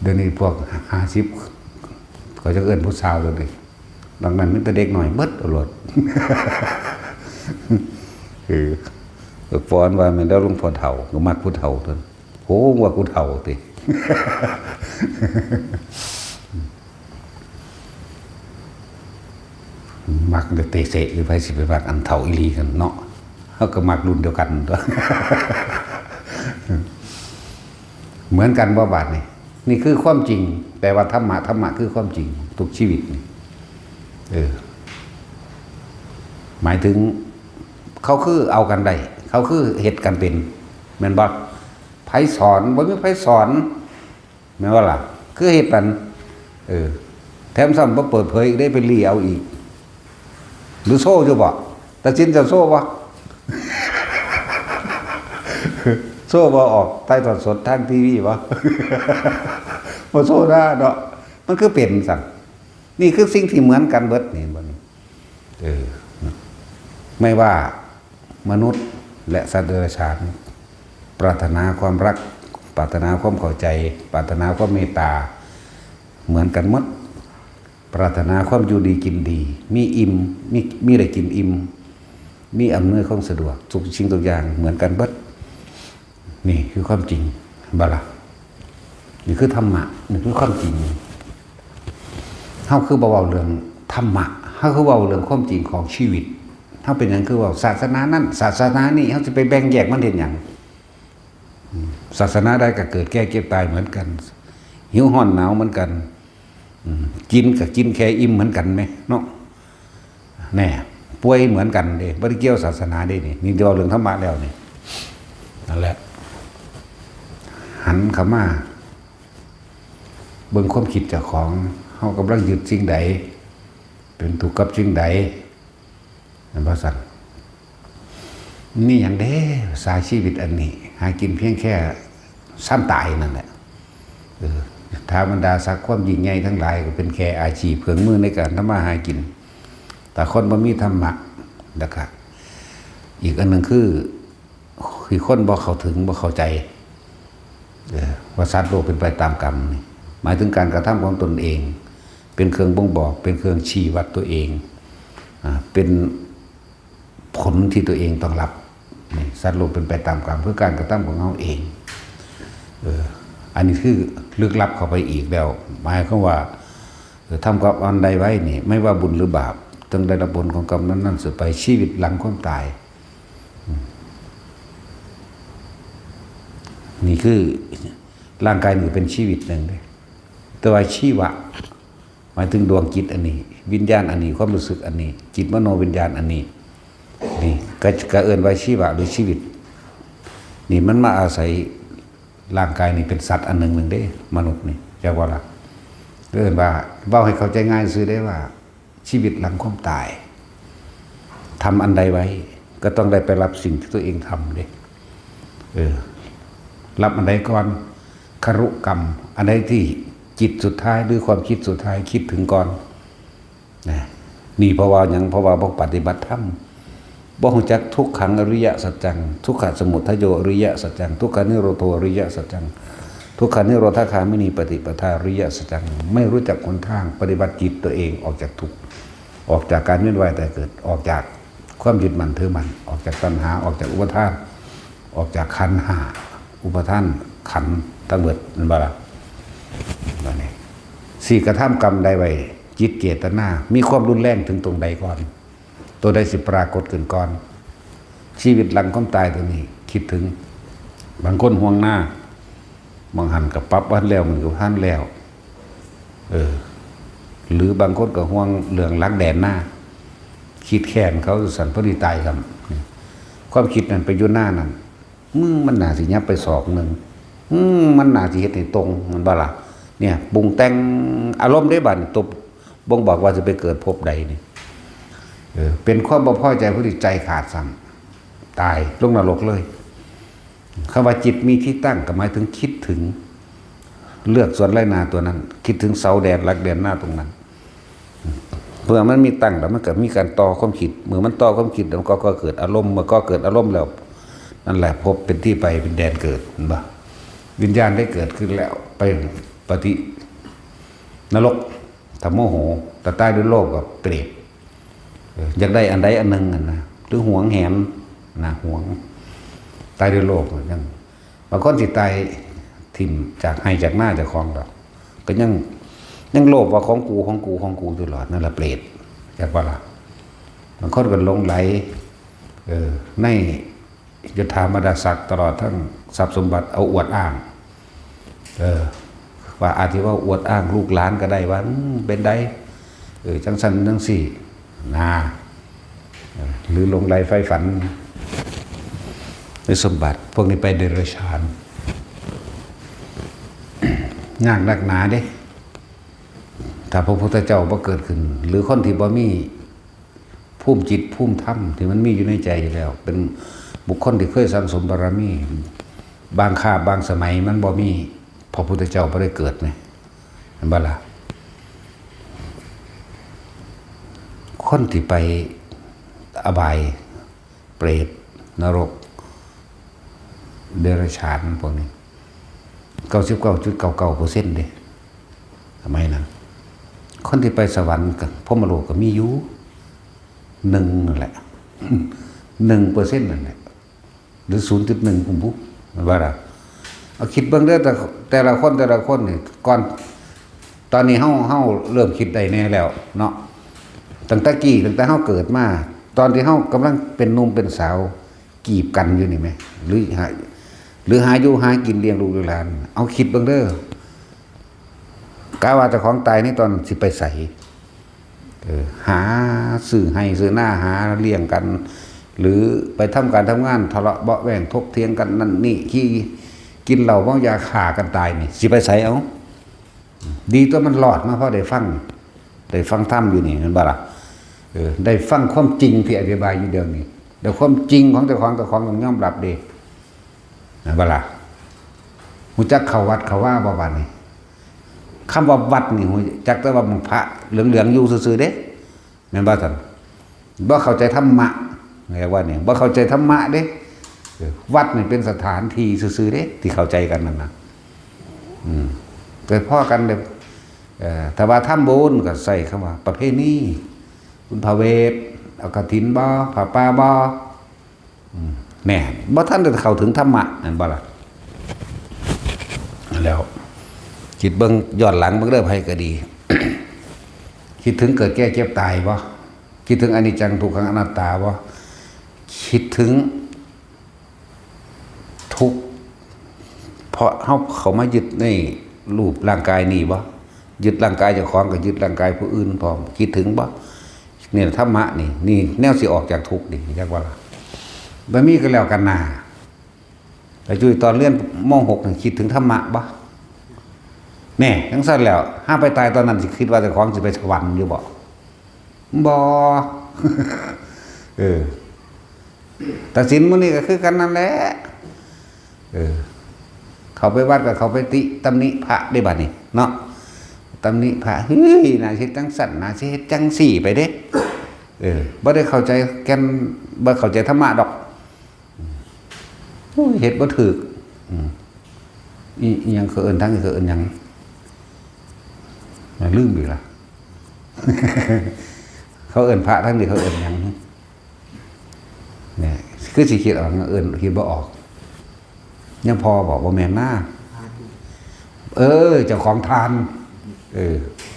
เดี๋ยวนี้พวก50ข่อยจังเอิ้นผู้สาวเลยดังนั้นมีแต่เด็กหน่อยเบิดเอาโลดฟ้อนว่าแม่นแล้วหลวงพ่อเฒ่าก็มักผู้เฒ่าเพิ่นโหว่ากูเฒ่าติมักเตะเสะหรือไผสิไปมักอันเฒ่าอีหลีกันเนาะเฮาก็มักรุ่นเดียวกันตัวเหมือนกันบ่บาดนี่คือความจริงแต่ว่าธรรมะคือความจริงทุกชีวิตนี่หมายถึงเขาคือเอากันได้เขาคือเฮ็ดกันเป็นแม่นบ่ไผสอนบ่มีไผสอนแม่นว่าล่ะคือเฮ็ดกันแถมซ้ำบ่เปิดเผยได้ไปรีเอาอีกหรือโซ่อยู่บ่ตัดสินจะโซ่บ่ โซ่บ่ออกใต้ทอดสดทางทีวีบ่ บ่โซ่ได้เนาะมันคือเป็นสั่นนี่คือสิ่งที่เหมือนกันเบิดนี่บ่นี่ไม่ว่ามนุษย์และสัตว์เดรัจฉานปรารถนาความรักปรารถนาความเข้าใจปรารถนาความเมตตาเหมือนกันหมดปรารถนาความอยู่ดีกินดีมีอิ่มมีได้กินอิ่มมีอำนวยความสะดวกทุกสิ่งทุกอย่างเหมือนกันเบิดนี่คือความจริงบ่ล่ะนี่คือธรรมะนี่คือความจริงเฮาคือบ่เว้าเรื่องธรรมะเฮาคือเว้าเรื่องความจริงของชีวิตเฮาเป็นหยังคือว่าศาสนานั้นศาสนานี้เฮาจะไปแบ่งแยกมันเฮ็ดหยังศาสนาใดก็เกิดแก่เก็บตายเหมือนกันหิวร้อนหนาวเหมือนกันกินก็กินแค่อิ่มเหมือนกันไหมเนาะแน่ป่วยเหมือนกันเด้บ่ได้เกี่ยวศาสนาเด้นี่เดี๋ยวเรื่องธรรมะแล้วนี่นั่นแหละหันเข้ามาเบิ่งความคิดเจ้าของเฮากำลังยึดสิ่งใดเป็นทุกข์กับสิ่งใดนั่นบ่ซั่นนี่หยังเด้สายชีวิตอันนี้หากินเพียงแค่ซ้ำตายนั่นแหละ ถาบรรดาศักดิ์ความยิ่งใหญ่ทั้งหลายก็เป็นแค่อาชีพเครื่องมือในการทำมาหากินแต่คนบ่มีธรรมะนะครับอีกอันหนึ่งคือคนบ่เข้าถึงบ่เข้าใจว่าสัตว์โลกเป็นไปตามกรรมหมายถึงการกระทำของตนเองเป็นเครื่องบ่งบอกเป็นเครื่องชี้วัดตัวเองเป็นผลที่ตัวเองต้องรับสัตว์โลกเป็นไปตามกรรมเพื่อการกระทำของเขาเองอันนี้คือลึกลับเข้าไปอีกแล้วหมายความว่าทำกรรมอันใดไว้นี่ไม่ว่าบุญหรือบาปต้องได้รับผลของกรรมนั้นๆสืบไปชีวิตหลังความตายนี่คือร่างกายหนึ่งเป็นชีวิตหนึ่งเลยแต่ว่าชีวะหมายถึงดวงจิตอันนี้วิญญาณอันนี้ความรู้สึกอันนี้จิตมโนวิญญาณอันนี้นี่ก็เอิ้นว่าชีวะหรือชีวิตนี่มันมาอาศัยร่างกายนี่เป็นสัตว์อันหนึ่งเด้มนุษย์นี่จะว่าละเอิ้นว่าเว้าให้เข้าใจง่ายซื่อได้ว่าชีวิตหลังความตายทำอันใดไว้ก็ต้องได้ไปรับสิ่งที่ตัวเองทำเด้รับอันใดก่อนครุกรรมอันใดที่จิตสุดท้ายหรือความคิดสุดท้ายคิดถึงก่อนนี่เพราะว่าหยังเพราะว่าบ่ปฏิบัติธรรมบ่รู้จักทุกขังอริยสัจจังทุกขสมุทัยโยอริยสัจจังทุกขนิโรโธอริยสัจจังทุกขนิโรธคามินีปฏิปทาอริยสัจจังไม่รู้จักหนทางปฏิบัติจิตตัวเองออกจากทุกข์ออกจากการเวียนว่ายตายเกิดออกจากความยึดมั่นถือมั่นออกจากตัณหาออกจากอุปทานออกจากขันธ์ห้าอุปทานขันธ์ทั้งหมดนั่นบ่ล่ะนั่นเองสี่กระทำกรรมใดไว้จิตเจตนามีความรุนแรงถึงตรงใดก่อนตัวใดสิปรากฏขึ้นก่อนชีวิตหลังความตายตัวนี้คิดถึงบางคนห่วงหน้าบางหันกับปั๊บวันแล้วมันกับท่านแล้วหรือบางคนก็ห่วงเรื่องรักแดนหน้าคิดแค้นเขาสันพอดีตายครับความคิดนั้นไปอยู่หน้านั้นมันน่าสิยับไปศอกหนึ่งมันน่าสิเฮ็ดให้ตรงมันบ่ล่ะเนี่ยปรุงแต่งอารมณ์ได้บัดตบบ่งบอกว่าจะไปเกิดภพใดนี่เป็นความบ่พอใจผู้ที่ใจขาดซ้ำตายลงนรกเลยคำว่าจิตมีที่ตั้งก็หมายถึงคิดถึงเลือกส่วนไรนาตัวนั้นคิดถึงเสาแดนรักแดนหน้าตรงนั้นเพื่อมันมีตั้งแล้วมันก็มีการต่อความคิดเมื่อมันต่อความคิดแล้วก็เกิดอารมณ์เมื่อก็เกิดอารมณ์แล้วนั่นแหละพบเป็นที่ไปเป็นแดนเกิดเห็นปะวิญญาณได้เกิดขึ้นแล้วไปปฏินรกถ้าโมโหแต่ตายด้วยโลภกับเปรตอยากได้อันใดอันหนึ่งนะหรือหวงแหนนะหวงตายด้วยโลภยังบางคนสิตายถิ่มจากให้จากหน้าจากคลองเราก็ยังโลภว่าของกูตลอดนั่นแหละเปรตจากว่าล่ะบางคนก็หลงไหลในยศถาบรรดาศักดิ์ตลอดทั้งทรัพย์สมบัติเอาอวดอ้างว่าอาจจะว่าอวดอ้างลูกหลานก็ได้ว่าเป็นได้จังสันจังสี่หรือหลงไหลไฟฝันในสมบัติพวกนี้ไปเดรัจฉานยากนักหนาเด้ถ้าพระพุทธเจ้าบ่เกิดขึ้นหรือคนที่บ่มีภูมิจิตภูมิธรรมที่มันมีอยู่ในใจอยู่แล้วเป็นบุคคลที่เคยสั่งสมบารมีบางคาบบางสมัยมันบ่มีพระพุทธเจ้าบ่ได้เกิดไงเห็นบ่ล่ะคนที่ไปอบายเปรตนรกเดรัจฉานพวกนี้99.99%เด้ทำไมนั้นคนที่ไปสวรรค์กับพรหมโลกก็มีอยู่1นั่นแหละ1%นั่นแหละหรือ 0.1 ผมบุ๊มันว่าล่ะเอาคิดเบิ่งเด้อแต่ละคนนี่ก่อนตอนนี้เฮาเริ่มคิดได้แน่แล้วเนาะตั้งแต่เฮาเกิดมาตอนที่เฮากำลังเป็นหนุ่มเป็นสาวกีบกันอยู่นี่มั้ยหรือหาอยู่หากินเลี้ยงลูกเลี้ยงหลานเอาคิดเบิ่งเด้อกะว่าเจ้าของตายนี่ตอนสิไปใส่หาซื้อให้ซื้อหน้าหาเลี้ยงกันหรือไปทำการทำงานทะเลาะเบาะแว้งทบเถียงกันนั่นนี่ขี้กินเหล้าเมายาฆ่ากันตายนี่สิไปใส่เอาดีตัวมันรอดมาเพราะได้ฟังธรรมอยู่นี่นั่นบ่ล่ะได้ฟังความจริงที่อธิบายอยู่เดี๋ยวนี้แต่ความจริงของเจ้าของต้องยอมรับเด้นะบ่ล่ะฮู้จักเข้าวัดเข้าว่าบ่บัดนี้ คำว่าวัดนี่จักแต่ว่าพระเหลืองๆอยู่ซื่อๆเด้แม่นบ่ท่านบ่เข้าใจธรรมะไงว่านี่บ่เข้าใจธรรมะเด้วัดนี่เป็นสถานที่ซื่อๆเด้ที่เข้าใจกันนั่นน่ะเกิดพ่อกันเลยถ้าว่าทำบุญก็ใส่คำว่าประเพณีบุญพาเวทเอากฐินบ่ผ้าป่าบ่แน่บ่ท่านจะเข้าถึงธรรมะนั่นบ่ล่ะแล้วคิดเบิ่งย้อนหลังเบิ่งเด้อไผก็ดี คิดถึงเกิดแก่เจ็บตายบ่คิดถึงอนิจจังทุกขังอนัตตาบ่คิดถึงทุกข์เพราะเขามายึดในรูปร่างกายนี่บ่ยึดร่างกายเจ้าของก็ยึดร่างกายผู้อื่นพร้อมคิดถึงบ่นี่ธรรมะนี่แนวสิออกจากทุกข์นี่จักว่าบ่มีก็แล้วกันน่ะแต่จุ้ยตอนเรียนม.6 นี่คิดถึงธรรมะบ่แน่จังซั่นแล้วห้าไปตายตอนนั้นสิคิดว่าเจ้าของสิไปสวรรค์อยู่บ่บ่ตัดสินมื้อนี้ก็คือกันนั่นแหละเขาไปวัดกับเขาไปติตำหนิพระได้บัดนี้เนาะตำหนิพระเฮ้ยน่าสิจังสั่นน่าสิเฮ็ดจังสี่ไปเด้บ่ได้เข้าใจแก่นบ่เข้าใจธรรมะดอกเฮ็ดบ่ถูกอีหยังเขาเอิ้นทั้งเขาเอิ้นหยังลืมอีกล่ะ เขาเอิ้นพระทั้งนี้เขาเอิ้นหยังเนี่ยคือสิคิดออกเอิ้นคิดบ่ออกยังพอบอกว่าแม่นหน้าเจ้าของทาน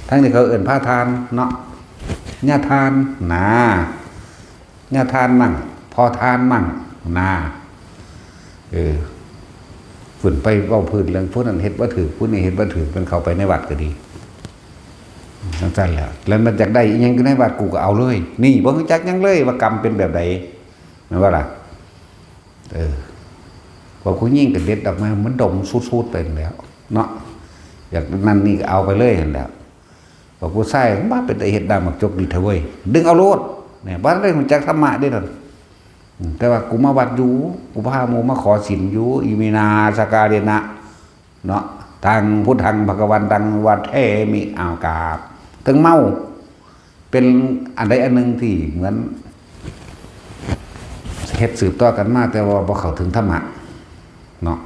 ทั้งนี้เขาเอิ่นผ้าทานเนาะญาทานนาญาทานมั่งพอทานมั่งนาฝุ่นไปเว้าพื้นเรื่องพวกนั้นเฮ็ดบ่ถูกพวกนี้เฮ็ดบ่ถูกมันเข้าไปในวัดก็ดีจังซั่นแหละแล้วมันอยากได้อีหยังในวัดกูก็เอาเลยนี่บ่รู้จักหยังเลยว่ากรรมเป็นแบบใดแม่นว่าล่ะพอคุณยิ่งกับเด็ดออกมามันดมสูดๆไปแล้วเนาะอยากนั่นนี่ก็เอาไปเลยเห็นแล้วพอผู้ใส่บ้าเป็นแต่เห็ดดำมักจกดีเถอะเว้ยดึงเอาโลดเนี่ยบ้านได้มันจักธรรมะได้หรอแต่ว่ากูมาวัดอยู่กูพาโมมาขอศีลอยู่อิมินาสกาเดนะเนาะทางพุทธังภควันตังวัดเทมิอากาบถึงเมาเป็นอันใดอันหนึ่งที่เหมือนเฮ็ดสืบต่อกันมาแต่ว่าบ่เข้าถึงธรรมะเนาะ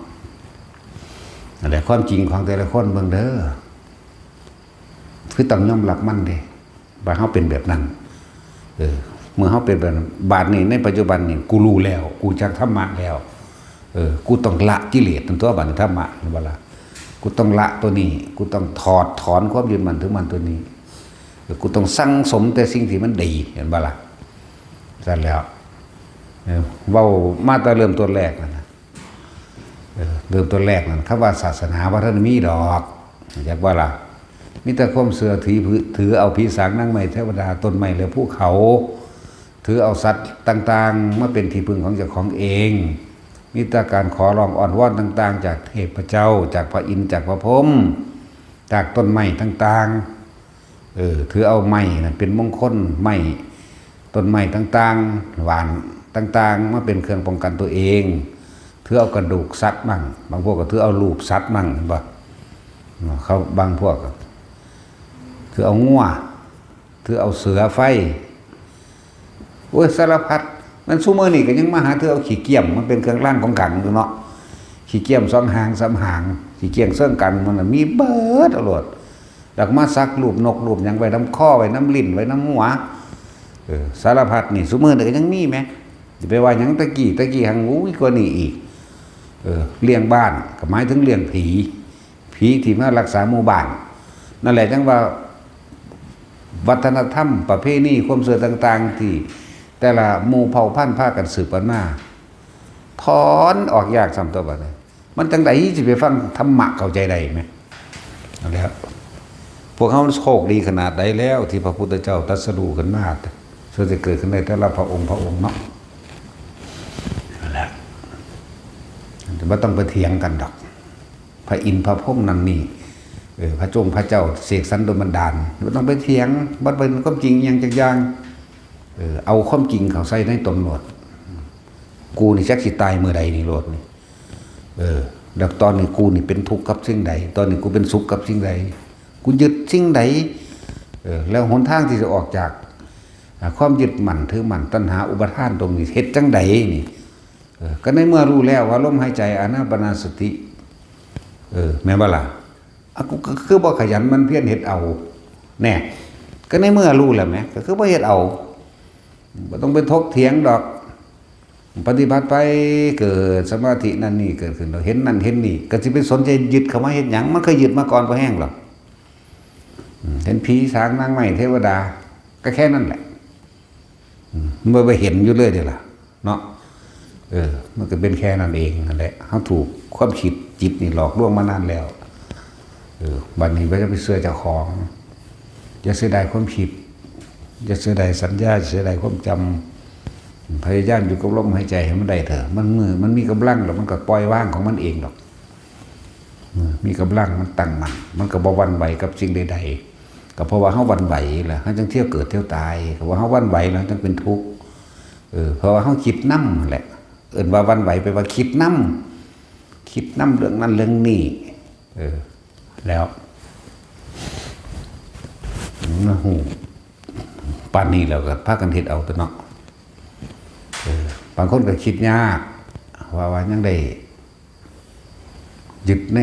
อะไรความจริงของแต่ละคนเบิ่งเด้อคือต้องยอมรับมันเด้ว่าเฮาเป็นแบบนั้นเมื่อเฮาเป็นแบบนั้นบาดนี้ในปัจจุบันนี่กูรู้แล้วกูจักธรรมะแล้วกูต้องละกิเลสทั้งตัวบัดนี้ธรรมะนี่บ่ล่ะกูต้องละตัวนี้กูต้องถอดถอนความยึดมั่นถือมั่นตัวนี้กูต้องสั่งสมแต่สิ่งที่มันดีเห็นบ่ล่ะซั่นแล้วเว้ามาแต่เริ่มต้นแรกนั่นน่ะเริ่มต้นแรกนั่นคำว่าศาสนาว่าท่านมีดอกอยากว่าล่ะมีแต่ความเสื่อถือเอาผีสางนางไม้เทวดาต้นไม้และภูเขาถือเอาสัตว์ต่างๆมาเป็นที่พึ่งของเจ้าของเองมีแต่การขอร้องอ้อนวอนต่างๆจากเทพเจ้าจากพระอินทร์จากพระพรหมจากต้นไม้ต่างๆถือเอาไม้นั่นเป็นมงคลไม้ต้นไม้ต่างๆหวานต่างๆมาเป็นเครื่องป้องกันตัวเองถือเอากระดูกสัตว์มั่งบางพวกก็ถือเอารูปสัตว์มั่งบ่เขาบางพวกถือเอางัวถือเอาเสือไฟโอ้ยสารพัดมันซุมื้อนี่ก็ยังมาหาถือเอาขี้เกียมมันเป็นเครื่องร่างของขังอยู่เนาะขี้เกียม2 หาง 3 หางขี้เกียงเสื่องกันมันมีเบิดเอาโลดดอกมาซักรูปนกรูปหยังไว้น้ำข้อไว้น้ำลิ้นไว้น้ำหัวสารพัดนี่ซุมื้อนี่ก็ยังมีแม้สิไปว่าหยังตะกี้หังอู้ยกว่านี้อีกเลี้ยงบ้านก็หมายถึงเลี้ยงผีที่มารักษาหมู่บ้านนั่นแหละจังว่าวัฒนธรรมประเพณีความเชื่อต่างๆที่แต่ละหมู่เผ่าพันธุ์พากันสืบกันมาถอนออกยากซ้ำตัวบัดนี้มันจังได๋สิไปฟังธรรมะเข้าใจได้มั้ยนั่นแหละพวกเฮาโชคดีขนาดใดแล้วที่พระพุทธเจ้าตรัสรู้ขึ้นมาส่วนจะเกิดขึ้นได้แต่ละพระองค์เนาะนั่นแหละแต่บ่ต้องไปเถียงกันดอกพระอินทร์พระพรหมนั่นนี่พระจงพระเจ้าเสกสรรโดยบันดาลบ่ต้องไปเถียงบ่เป็นความจริงอย่างจักอย่างเอาความจริงเข้าใส่ในตนโลดกูนี่จักสิตายมื้อใดนี่โลดนี่แล้วตอนนี้กูนี่เป็นทุกข์กับสิ่งใดตอนนี้กูเป็นสุขกับสิ่งใด กูยึดสิ่งใดแล้วหนทางที่จะออกจากความยึดมั่นถือมั่นตัณหาอุปทานตรงนี้เฮ็ดจังใดนี่ก็ในเมื่อรู้แล้วว่าลมหายใจอานาปานสติแม่นบ่ล่ะกูก็คือบ่ขยันมันเพียรเฮ็ดเอาแน่ก็ในเมื่อรู้แล้วแหมก็คือบ่เฮ็ดเอาบ่ต้องไปทกเถียงดอกปฏิบัติไปเกิดสมาธินั่นนี่เกิดขึ้นเราเห็นนั่นเห็นนี่ก็สิไปสนใจยึดเข้ามาเฮ็ดหยังมันเคยยึดมาก่อนบ่แห้งหรอกเห็นผีสางนางไม้เทวดาก็แค่นั้นแหละมันไปเห็นอยู่เรื่อยเดียวล่ะเนาะมันก็เป็นแค่นั้นเองนั่นแหละเขาถูกความคิดจิตนี่หลอกลวงมานานแล้วบัดนี้ไม่ต้องไปเสื่อเจ้าของอย่าเสียดายความคิดอย่าเสียดายสัญญาเสียดายความจำพยายามอยู่กับลมหายใจให้มันได้เถอะมันมีกำลังหรอกมันก็ปล่อยว่างของมันเองหรอกมีกำลังมันตั้งมันก็บ่หวั่นไหวกับสิ่งใดๆก็เพราะว่าเขาหวั่นไหวแหละเขาจึงเที่ยวเกิดเที่ยวตายเพราะว่าเขาหวั่นไหวแล้วจึงเป็นทุกข์เพราะว่าเขาคิดนำแหละว่าหวั่นไหวไปว่าคิดนำเรื่องนั้นเรื่องนี้แล้วนะฮู้ปานนี้แล้วก็พากันเฮ็ดเอาตัวเนาะบางคนก็คิดยากว่ายังได้ยึดใน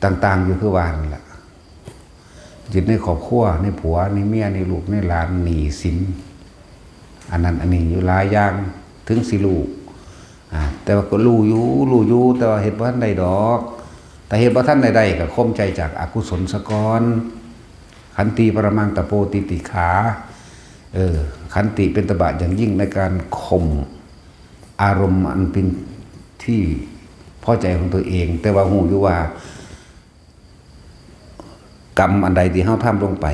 ต่างๆอยู่คือว่านั่นแหละยึดในครอบครัวในผัวในเมียในลูกในหลานหนี้สินอันนั้นอันนี้อยู่หลายอย่างถึงสิลูกแต่ว่าก็รู้อยู่แต่ว่าเฮ็ดบ่ทันได้ดอกแต่เฮ็ดบ่ทันได้ก็ข่มใจจากอกุศลซะก่อนขันติปรมังตโปติติขาขันติเป็นตบะอย่างยิ่งในการข่มอารมณ์อันเป็นที่พอใจของตัวเองแต่ว่าหูอยู่ว่ากรรมอันใดที่เฮาทำลงไป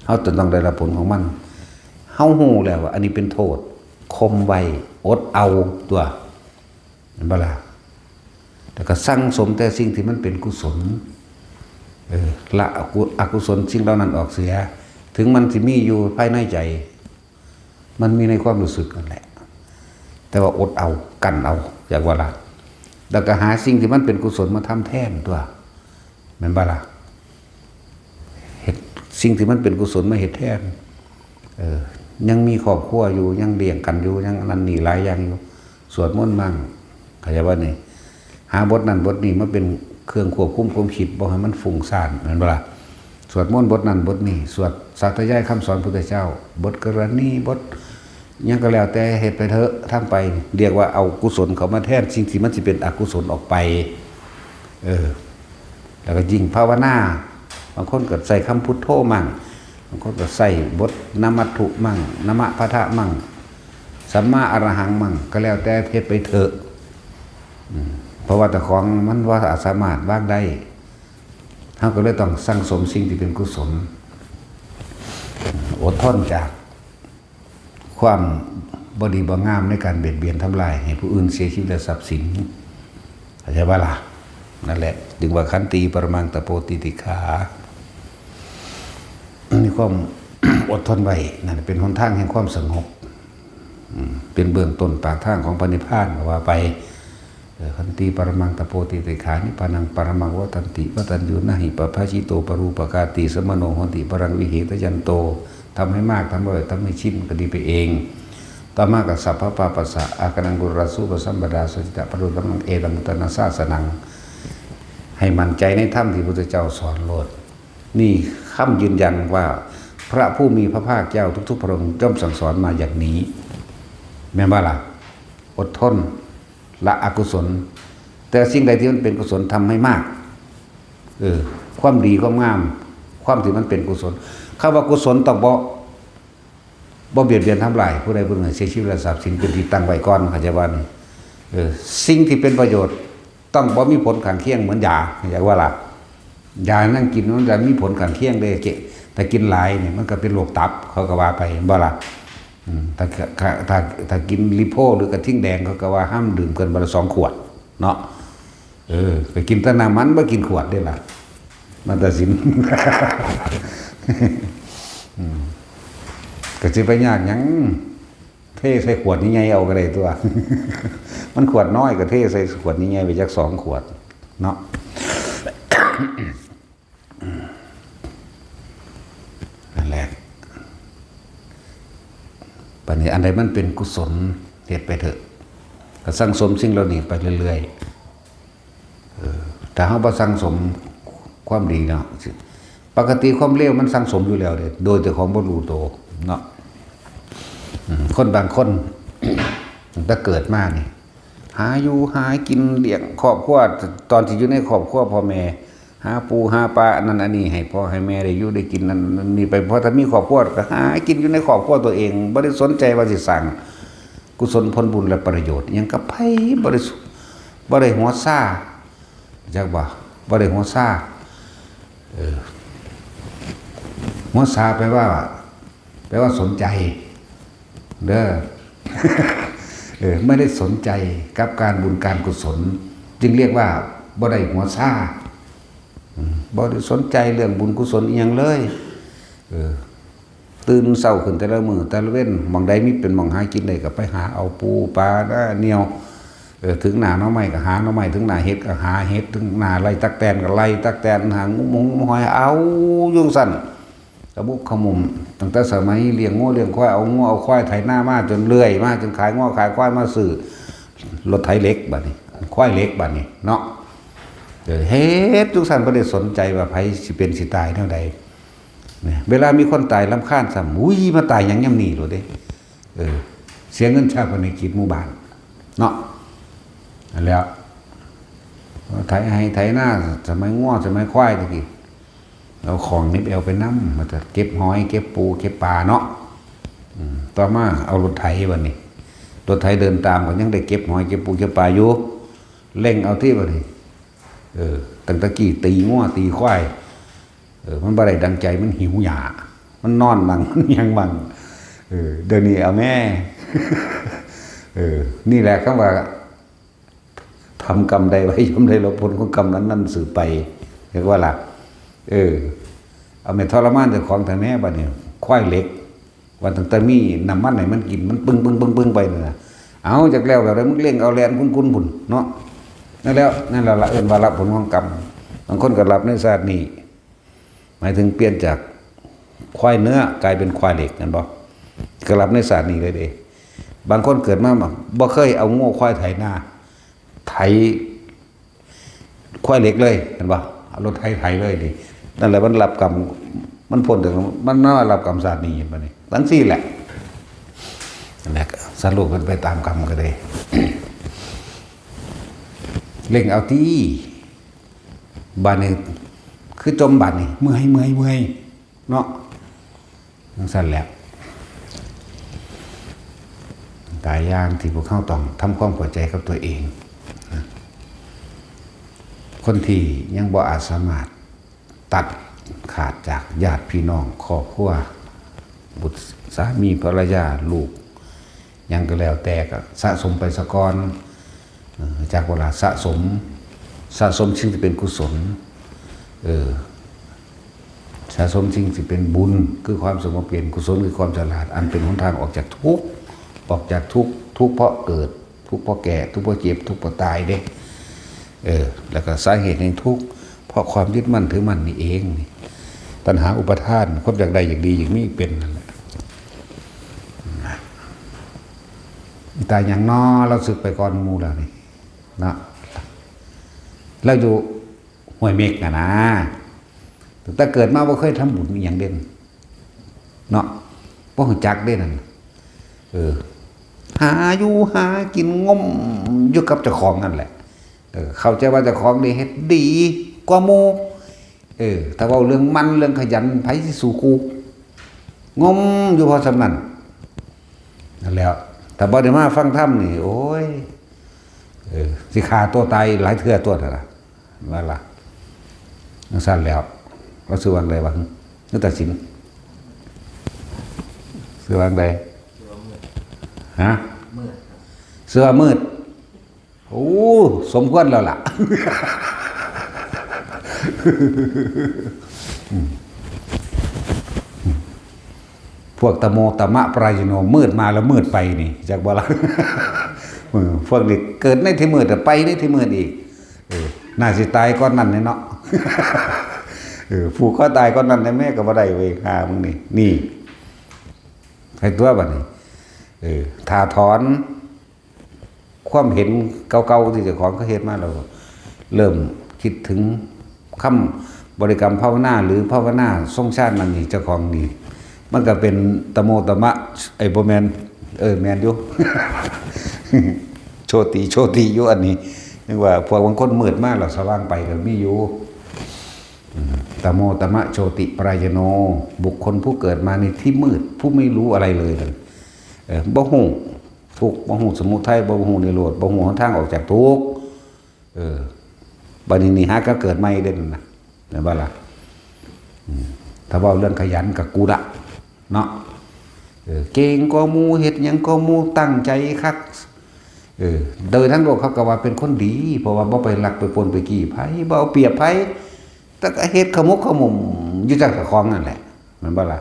เฮาจะต้องได้รับผลของมันเฮาหูแล้วว่าอันนี้เป็นโทษข่มไว้อดเอาตัวเห็นบ่ล่ะแต่ก็สั่งสมแต่สิ่งที่มันเป็นกุศลละอกุศลสิ่งเหล่านั้นออกเสียถึงมันสิมีอยู่ภายในใจมันมีในความรู้สึกนั่นแหละแต่ว่าอดเอากันเอาอย่างว่าล่ะแล้วก็หาสิ่งที่มันเป็นกุศลมาทำแทนตัวแม่นบ่ล่ะเฮ็ดสิ่งที่มันเป็นกุศลมาเฮ็ดแทนยังมีครอบครัวอยู่ยังเลี้ยงกันอยู่ยังนั่นนี่หลายอย่างอยู่สวดมนต์มั่งเข้าใจว่านี่หาบทนั้นบทนี้มาเป็นเครื่องควบคุมความคิดบ่ให้มันฟุ้งซ่านแม่นบ่ล่ะสวดมนต์บทนั้นบทนี้สวดสาธยายคำสอนพุทธเจ้าบทกรณีบทยังก็แล้วแต่เฮ็ดไปเถอะทำไปเรียกว่าเอากุศลเข้ามาแทนสิ่งที่มันสิเป็นอกุศลออกไปแล้วก็ยิ่งภาวนาบางคนก็ใส่คำพุทโธมั่งบางคนก็ใส่บทนมัตถุมั่งนมะพะทะมั่งสัมมาอรหังมั่งก็แล้วแต่เฮ็ดไปเถอะเพราะว่าแต่ของมันว่าสามารถวางได้เราก็เลยต้องสั่งสมสิ่งที่เป็นกุศลอดทนจากความบดีบ่งามในการเบียดเบียนทำลายให้ผู้อื่นเสียชีวิตและทรัพย์สินเข้าใจป่ะล่ะนั่นแหละดึงว่าขันติปรมังตโปติติขามีความ อดทนไว้นั่นเป็นหนทางแห่งความสงบเป็นเบื้องต้นปากทางของพระนิพพานว่าไปขันติปรมังตโปติติขานิพพานังปรมังวัฏันติวัฏัญญูนะหิปภาชิโตปรูปกาติสมโนโหติปรังวิเหตยันโตทำให้มากทำบ่อยทำให้ชินก็ดีไปเองต่อมากับสัพพะปาปัสสะอาการังกุรัสสุปสัมปดาสุจิตะปรุตังเอตัมมุตนาสาสนังให้มั่นใจในธรรมที่พระพุทธเจ้าสอนโลดนี่คำยืนยันว่าพระผู้มีพระภาคเจ้าทุกๆพระองค์ย่อมสั่งสอนมาอย่างนี้แม่นบ่ล่ะอดทนละอกุศลแต่สิ่งใดที่มันเป็นกุศลทำให้มากความดีความงามความที่มันเป็นกุศลคำว่ากุศลต้องบ่เบียดเบียนทำลายผู้ใดผู้หนึ่งเสียชีวิตและทรัพย์สินเป็นที่ตั้งไว้ก่อนเข้าใจว่านี่สิ่งที่เป็นประโยชน์ต้องบ่มีผลข้างเคียงเหมือนยาเข้าใจว่าล่ะยานั่งกินมันจะมีผลข้างเคียงเลยแต่กินหลายเนี่ยมันก็เป็นโรคตับเขาก็ว่าไปบ่ล่ะถ้ากินลิโพหรือกระทิ่งแดงเขาก็ว่าห้ามดื่มเกินวันละ2 ขวดเนาะไปกินแต่น้ำมันไม่กินขวดได้ล่ะมันตัดสิน ก็จะไปยากยังเทใส่ขวดนี้ไงเอาก็ได้ตัว มันขวดน้อยก็เทใส่ขวดนี้ไงไปจาก2 ขวดเนาะ พ อันใดมันเป็นกุศลเฮ็ดไปเถอะก็สั่งสมสิ่งเหล่านี้ไปเรื่อยๆแต่เฮาบ่สั่งสมความดีเนาะปกติความเลวมันสั่งสมอยู่แล้วเด้โดยแต่ของบ่รู้ตัวเนาะคนบางคน ตั้งแต่เกิดมานี่หาอยู่หากินเลี้ยงครอบครัวตอนที่อยู่ในครอบครัวพ่อแม่หาปูหาปลานั่นอันนี้ให้พ่อให้แม่ได้อยู่ได้กินนั่นนี่ไปเพราะถ้ามีครอบครัวก็หากินอยู่ในครอบครัวตัวเองบ่ได้สนใจว่าสิสร้างกุศลผลบุญและประโยชน์หยังกับไผบ่ได้หัวซ่าจักบ่ได้หัวซ่าหัวซ่าแปลว่าสนใจเด้อ ไม่ได้สนใจกับการบุญการกุศลจึงเรียกว่าบ่ได้หัวซ่าบ่ได้สนใจเรื่องบุญกุศลอีหยังเลยตื่นเช้าขึ้นแต่ละมื้อแต่ละเว้นหม่องใดมีเป็นหม่องหากินได้ก็ไปหาเอาปูปลาเหนี่ยวถึงหน้าหน่อไม้ก็หาหน่อไม้ถึงหน้าเห็ดก็หาเห็ดถึงหน้าไร่ตักแตนก็ไล่ตักแตนหางูหงหอยเอายุ่งสั่นกระบุกขมุมตั้งแต่สมัยเลี้ยงงัวเลี้ยงควายเอางัวเอาควายไถหน้ามาจนเลื่อยมาจนขายงัวขายควายมาซื้อรถไถเล็กบัดนี้ควายเล็กบัดนี้เนาะเฮ็ดทุกสั่นบ่ได้สนใจว่าไผสิเป็นสิตายเท่าใดเนี่ยเวลามีคนตายรำคาญซ้ำอุ้ยมาตายหยังยามนี้โลดเด้เสียเงินชาปนกิจหมู่บ้านเนาะแล้วไถให้ไถหน้าสมัยงัวสมัยควายตะกี้เอาของนิบเอาไปนำมาจะเก็บหอยเก็บปูเก็บปลาเนาะต่อมาเอารถไถบัดนี้รถไถเดินตามก็ยังได้เก็บหอยเก็บปูเก็บปลาอยู่เร่งเอาที่บัดนี้ตั้งแต่กี้ตีงัวตีควายมันบ่ได้ดังใจมันหิวหยามันนอนบังมันยังบังเดี๋ยวนี้เอาแม่ นี่แหละคำว่าทำกรรมใดไว้ย่อมได้รับผลของกรรมนั้นสืบไปเรียกว่าล่ะเอาแม่ทรมานเจ้าของแต่แม่บัดนี้ควายเล็กวันตั้งแต่มีน้ำมันให้มันกินมันปึ้งไปนั่นน่ะเอาจากแล้วแบบมึงเลี้ยงเอาแลนคุ้นๆพุ่นเนาะนั่นแล้วนั่นล่ะเอิ้นว่ารับผลของกรรมบางคนก็รับในชาตินี้หมายถึงเปลี่ยนจากควายเนื้อกลายเป็นควายเหล็กนั่นบ่ก็รับในชาตินี้เลยเด้บางคนเกิดมาบ่เคยเอาโง่ควายไถหน้าไถควายเหล็กเลยเห็นบ่เอารถไถเลยดินั่นแหละมันรับกรรมมันพ้นถึงมันน่ารับกรรมชาตินี้บัดนี้ทั้ง4แหละนั่นแหละสรุปกันไปตามกรรมก็ได้ เล่งเอาที่บาดนี้คือจมบาดนี่เมื่อยเนาะจังซั่นแหละกายย่างที่พวกเขาต้องทำความเข้าใจกับตัวเองคนที่ยังบ่อาจสามารถตัดขาดจากญาติพี่น้องครอบครัวบุตรสามีภรรยาลูกยังก็แล้วแต่ก็สะสมไปสะก่อนจากเวลาสะสมสิ่งที่เป็นกุศลสะสมสิ่งที่เป็นบุญคือความสงบเย็นกุศลคือความฉลาดอันเป็นหนทางออกจากทุกข์ทุกข์เพราะเกิดทุกข์เพราะแก่ทุกข์เพราะเจ็บทุกข์เพราะตายเด้แล้วก็สาเหตุแห่งทุกข์เพราะความยึดมั่นถือมั่นนี่เองตัณหาอุปทานความอยากได้อยากดีอย่างนี้เป็นนั่นแหละตายอย่างน้อเราสึกไปก่อนหมู่แล้วนี่นะเราอยู่ห้วยเมฆนะแต่เกิดมาบ่เคยทำบุญมีอย่างเด่นเนาะบ่ฮู้จักเด่นนั่นหาอยู่หากินงมอยู่กับเจ้าของนั่นแหละเข้าใจว่าเจ้าของนี่เฮ็ดดีกว่าหมู่ถ้าเว้าเรื่องมันเรื่องขยันไผสิสู่กูงมอยู่พอสำนั้นนั่นแล้วแต่บ่ได้มาฟังธรรมนี่โอ้ยสิฆ่าตัวตายหลายเทื่อตัวนั่นล่ะว่าล่ะจังซั่นแล้วเราสิวางใดวะนึกตัดสินสิวางใดฮะเสื้อมืดโอ้สมควรแล้วล่ะ พวกตะโมตะมะปรายโนมืดมาแล้วมืดไปนี่จากบ่ล่ะ พวกนี้เกิดในที่มืดแต่ไปในที่มืดอีกน่าสิตายก้อนนั้นเนาะ ผู้เขาตายก้อนนั้นแม่ก็บ่ได้เว้ยหามึงนี่ให้ตัวบัดนี้ ถ้าถอนความเห็นเก่าๆที่เจ้าของเขาเฮ็ดมาเราเริ่มคิดถึงคำบริกรรมภาวนาหรือภาวนาทรงชาติมันนี่เจ้าของนี่มันก็เป็นตโมตมะบ่แม่นแม่นอยู่ โชติอยู่อันนี้นึกว่าพวกบางคนมืดมากแล้วสว่างไปก็มีอยู่ตโมตมะโชติปรายโนบุคคลผู้เกิดมาในที่มืดผู้ไม่รู้อะไรเลยบ่ฮู้ทุกข์บ่ฮู้สมุทัยบ่ฮู้นิโรธบ่ฮู้หนทางออกจากทุกข์บัดนี้หาก็เกิดใหม่เด่นนะเห็นบ่ล่ะถ้าเว้าเรื่องขยันกับกูละเนาะเก่งก็หมู่เฮ็ดหยังก็หมู่ตั้งใจคักโดยทั้งโลกเขาก็ว่าเป็นคนดีเพราะว่าบ่ไปลักไปปล้นไปกี้ไผบ่เอาเปรียบไผแต่ก็เฮ็ดขมุกขมุมอยู่จักกับของนั่นแหละแม่นบ่ล่ะ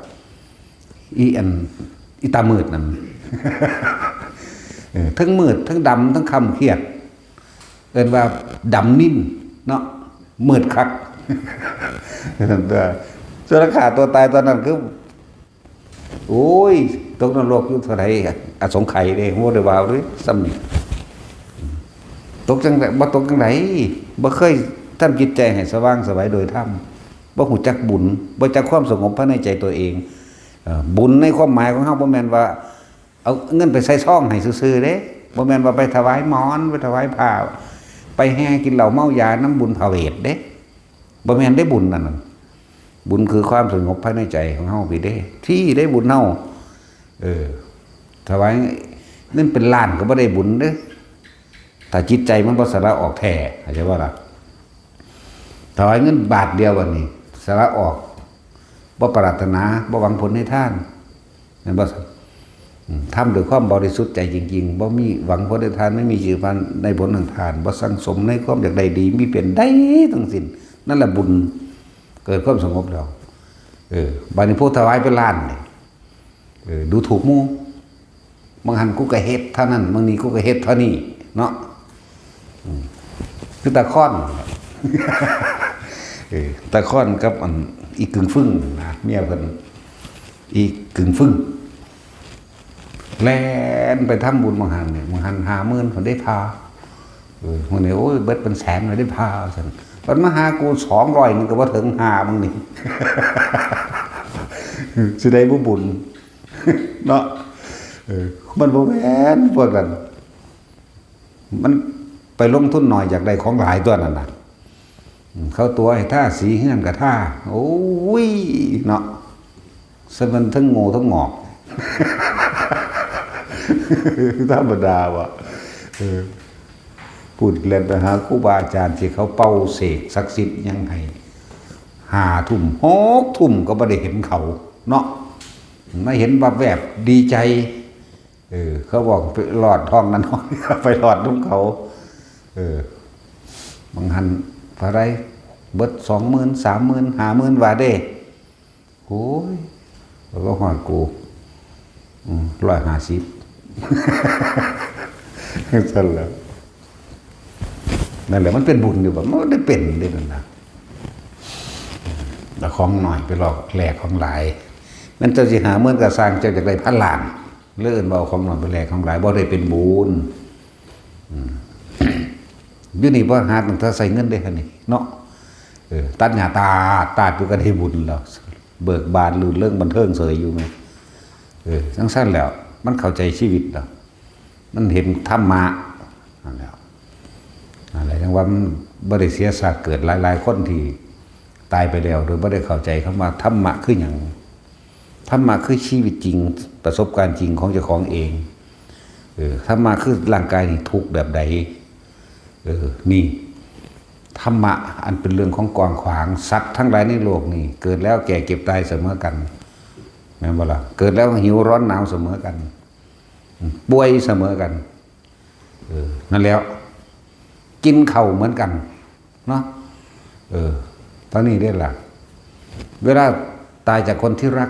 อีตามืดนั่น ทั้งมืดทั้งดำทั้งคำเครียดเอิ้นว่าดำนิ่นเนาะมืดคักตัวส่วนราคาตัวตายตอนนั้นคือโอ้ยตกนรกอยู่เท่าไหร่อสงไขยเด้บ่ได้ว่าเลยซ้ำนี่ตกจังได๋บ่ตกจังได๋บ่เคยทำจิตใจให้สว่างไสวโดยธรรมบ่ฮู้จักบุญบ่จักความสงบภายในใจตัวเองบุญในความหมายของเฮาบ่แม่นว่าเอาเงินไปใส่ซองให้ซื่อๆเด้บ่แม่นว่าไปถวายหมอนไปถวายผ้าไปแห่กินเหล้าเมายาน้ำบุญพาเวทเด้บ่แม่นได้บุญนั่นบุญคือความสงบภายในใจของเฮาพี่เด้ที่ได้บุญเฮาถวายเงินเป็นล้านก็บ่ได้บุญเด้ถ้าจิตใจมันบ่สละออกแท้เข้าใจบ่ล่ะถวายเงินบาทเดียววันนี้สละออกบ่ปรารถนาบ่หวังผลให้ท่านแม่นบ่ทำด้วยความบริสุทธิ์ใจจริงๆบ่มีหวังผลให้ทานไม่มีชื่อพันในผลแห่งทานบ่สังสมในความอยากได้ดีมีเป็นได้ทั้งสิ้นนั่นแหละบุญเกิดความสงบแล้วบัดนี้ผู้ถวายเป็นล้านนี่ดูถูกหมู่บางหันกูก็เฮ็ดเท่านั้นบางนี้กูก็เฮ็ดเท่านี้เนาะคือตะค่อน ตะค่อนกับอันอีกกึ่งฟึ่งนะเมียเพิ่นอีกกึ่งฟึ่งแล่นไปทำบุญบางหันเนี่ยบางหัน50,000เพิ่นได้พามื้อนี้โอ้ยเบิดเป็นแสนเลยได้พาซั่นเพิ่นมาหากู200นึงก็บ่ถึง5มึงนี่ สิได้บ่บุญ เนาะมันบ่แม่นพวกนั้นมันไปลงทุนหน่อยอยากได้ของหลายตัวนั่นน่ะเขาตัวให้ท่าสีเฮือนกับท่าโอ้ยเนาะสมันทั้งโง่ทั้งงอกธรรมดาวะพูดเล่นไปหาครูบาอาจารย์ที่เขาเป่าเสกศักดิ์สิทธิ์ยังไง5 ทุ่ม6 ทุ่มก็ไม่ได้เห็นเขาเนาะไม่เห็นว่าแบบดีใจเขาบอกไปหลอดทองนั้นไปหลอดนุ่มเขาบางหันอะไรเบิด20,000 30,000 50,000ว่าเด้โอ้ยแล้วก็หอดกู150สั่นแล้วนั่นแหละมันเป็นบุญอยู่แบบมันได้เป็นได้นั่นนะแต่ของหน่อยไปหลอกแหลกของหลายนั่นเจ้าสิหาเมื่อกระสร้างเจ้าจากได้พันล้านเลื่อนเบาของหน่อยไปแหลกของหลายบ่ได้เป็นบุญอยู่นี่บ่หาตั้งแต่ใส่เงินได้คั่นนี่เนาะตัดหญ้าตาดอยู่ก็ได้บุญแล้วเบิกบานลื่นเรื่องบันเทิงเสยอยู่มั้ยจังซั่นแล้วมันเข้าใจชีวิตแล้วมันเห็นธรรมะนั่นแล้วอะไรจังว่ามันบ่ได้เสียชาติเกิดหลายๆคนที่ตายไปแล้วโดยบ่ได้เข้าใจคำว่าธรรมะคือหยังธรรมะคือชีวิตจริงประสบการณ์จริงของเจ้าของเองธรรมะคือร่างกายนี่ทุกข์แบบใดนี่ธรรมะอันเป็นเรื่องของกว้างขวางสัตว์ทั้งหลายในโลกนี่เกิดแล้วแก่เก็บตายเสมอกันแม่นบ่ล่ะเกิดแล้วหิวร้อนหนาวเสมอกันป่วยเสมอกันนั่นแล้วกินข้าวเหมือนกันเนาะตอนนี้ได้ล่ะเวลาตายจากคนที่รัก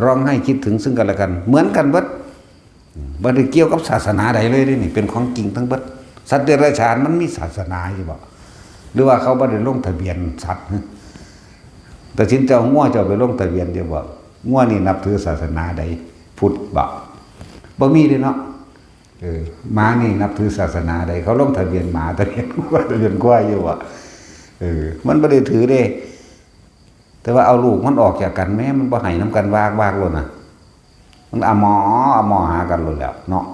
ร้องไห้คิดถึงซึ่งกันและกันเหมือนกันเบิดบ่ได้เกี่ยวกับศาสนาใดเลยนี่เป็นของจริงทั้งเบิดสัตว์เดรัจฉานมันมีศาสนาอยู่บ่หรือว่าเขาบ่ได้ลงทะเบียนสัตว์แต่สินเจ้างัวเจ้าไปลงทะเบียนอยู่บ่งัวนี่นับถือศาสนาใดพุทธบ่ บ่มีเด้เนาะหมานี่นับถือศาสนาใดเขาลงทะเบียนหมาทะเบียนกล้วยอยู่อ่ะมันบ่ได้ถือเด้แต่ว่าเอาลูกมันออกจากกันแม่มันบ่ให้น้ำกันวากโลดน่ะมันเอาหมอหากันโลดแล้วเนาะ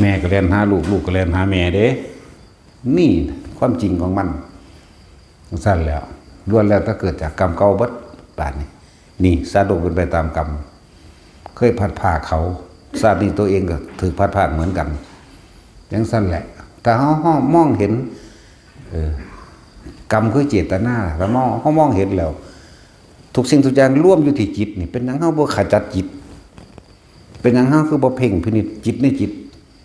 แม่ก็เรียนหาลูกก็เรียนหาแม่เด้นี่ความจริงของมันสั้นแล้วล้วนแล้วถ้าเกิดจากกรรมเก่าเบิดบาดนี่สาธุเป็นไปตามกรรมเคยพัดผ่าเขาชาตินี้ตัวเองก็ถือพัดผ่าเหมือนกันอย่างสั้นแหละแต่เขามองเห็นกรรมคือเจตนาแล้วเขามองเห็นแล้วทุกสิ่งทุกอย่างร่วมอยู่ที่จิตนี่เป็นหยังเขาบ่ขจัดจิตเป็นหยังเขาคือบ่เพ่งพินิจจิตในจิต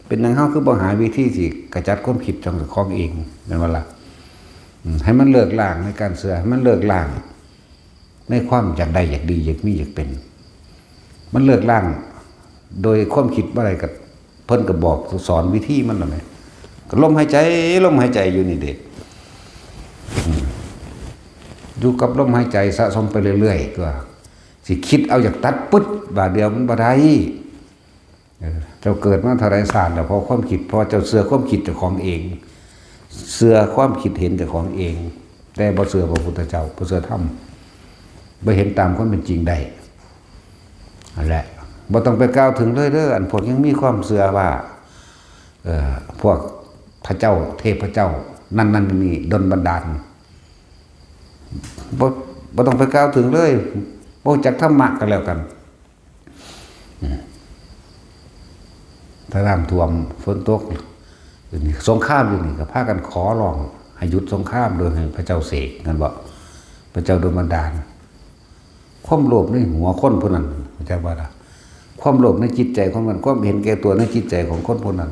เป็นหยังเขาคือบ่หาวิธีสิขจัดความผิดของเองนั่นว่าล่ะให้มันเลิกล้างในการเสือให้มันเลิกล้างในความอยากได้อยากดีอยากมีอยากเป็นมันเลิกล้างโดยความคิดอะไรกับเพิ่นก็บอกสอนวิธีมันแล้วไหมก็ลมหายใจอยู่นี่เด็กอยู่กับลมหายใจสะสมไปเรื่อยๆก็สิคิดเอาอยากตัดปึ๊ดบาดเดียวมันบ่ได้เจ้าเกิดมาเท่าไรศาสตร์แล้วพอความคิดพอเจ้าเสือความคิดเจ้าของเองเสือความคิดเห็นเจ้าของเองแต่บ่เสือพระพุทธเจ้าบ่เสือธรรมบ่เห็นตามความเป็นจริงได้นั่นแหละบ่ต้องไปกล่าวถึงเลยอันพวกยังมีความเสือว่าพวกพระเจ้าเทพเจ้านั่นนี่ดลบันดาลบ่ต้องไปกล่าวถึงเลยบ่จักธรรมะกันแล้วกันถ้าน้ำท่วมฝนตกสงครามอยู่นี่ก็พากันขอร้องให้หยุดสงครามโดยให้พระเจ้าเสกนั่นบ่พระเจ้าดลบันดาลความโลภในหัวคนผู้นั้นพระเจ้าว่าล่ะความโลภในจิตใจของมันความเห็นแก่ตัวในจิตใจของคนผู้นั้น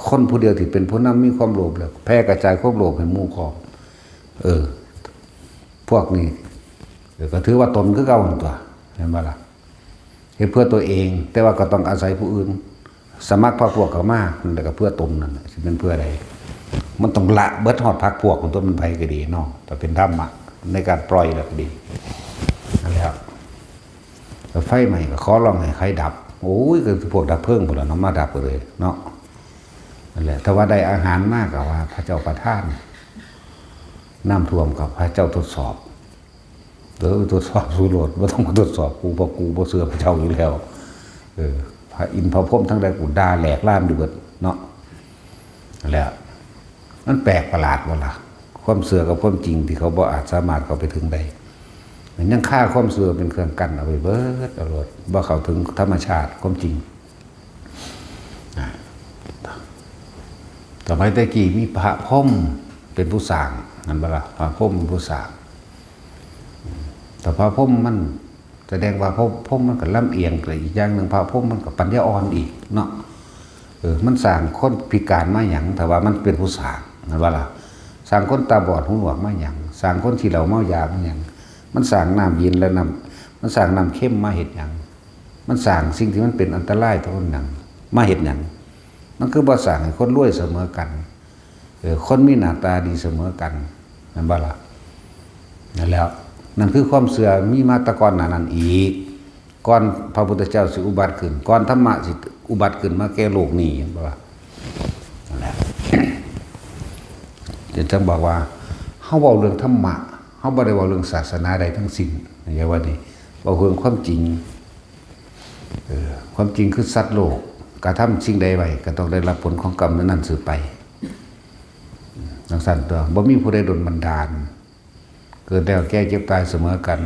คนผู้เดียวที่เป็นผู้นำมีความโลภแล้วแพร่กระจายความโลภให้หมู่ของพวกนี้ก็ถือว่าตนคือเก่าตัวเห็นบ่ล่ะเฮ็ดเพื่อตัวเองแต่ว่าก็ต้องอาศัยผู้อื่นสมัครพรรคพวกเขามานั่นก็เพื่อตนนั่นสิเป็นเพื่ออะไรมันต้องละเบิดฮอดพรรคพวกของตัวมันไผก็ดีเนาะแต่เป็นธรรมะในการปล่อยแล้วก็ดีนั่นแหละไฟใหม่ก็ขอร้องให้ใครดับโอ้ยก็พวกดับเพลิงพุ่นล่ะเนาะมาดับไปเลยเนาะนั่นแหละถ้าว่าได้อาหารมากก็ว่าพระเจ้าประทานน้ำท่วมกับพระเจ้าทดสอบทดสอบสู้โลดบ่ต้องมาทดสอบกูเพราะกูบ่เชื่อพระเจ้าอยู่แล้วพระอินทร์พระพรหมทั้งหลายกูด่าแหลกล่ามอยู่เบิดเนาะนั่นแหละมันแปลกประหลาดบ่ล่ะความเชื่อกับความจริงที่เขาบ่อาจสามารถเข้าไปถึงได้ยังฆ่าความเชื่อเป็นเครื่องกั้นเอาไว้เบิดตลอดบ่เข้าถึงธรรมชาติความจริงต่อไปแต่กี้มีพระพรหมเป็นผู้สร้างนั่นบ่ล่ะพระพรหมเป็นผู้สร้างแต่พระพรหมมันแสดงว่าพระพรหมมันก็ลำเอียงไปอีกอย่างหนึ่งพระพรหมมันก็ปัญญาอ่อนอีกเนาะมันสร้างคนพิการมาหยังแต่ว่ามันเป็นผู้สร้างนั่นบ่ล่ะสร้างคนตาบอดหูหนวกมาหยังสร้างคนที่เหล้าเมายามาหยังมันสร้างน้ำเย็นและน้ำมันสร้างน้ำเข้มมาเห็ดหยังมันสร้างสิ่งที่มันเป็นอันตรายต่อคนหนังมาเห็ดหยังมันคือบ่สร้างให้คนรวยเสมอกันคนมีหน้าตาดีเสมอกันนั่นบ่ล่ะนั่นแล้วนั่นคือความเสื่อมีมาตะกอนนั้นอีกก่อนพระพุทธเจ้าสิอุบัติขึ้นก่อนธรรมะสิอุบัติขึ้นมาแก้โลกนี้บ่ล่ะนั่นแหละจะบอกว่าเฮาเว้าเรื่องธรรมะเฮาบ่ได้เว้าเรื่องศาสนาใดทั้งสิ้นอย่าว่านี่เว้าเรื่องความจริงความจริงคือสัตว์โลกกระทำสิ่งใดไว้ก็ต้องได้รับผลของกรรมนั้นสืบไปดังนั้นตัวบ่มีผู้ใดดลบันดาลเกิดแล้วแก่เจ็บตายเสมอกัน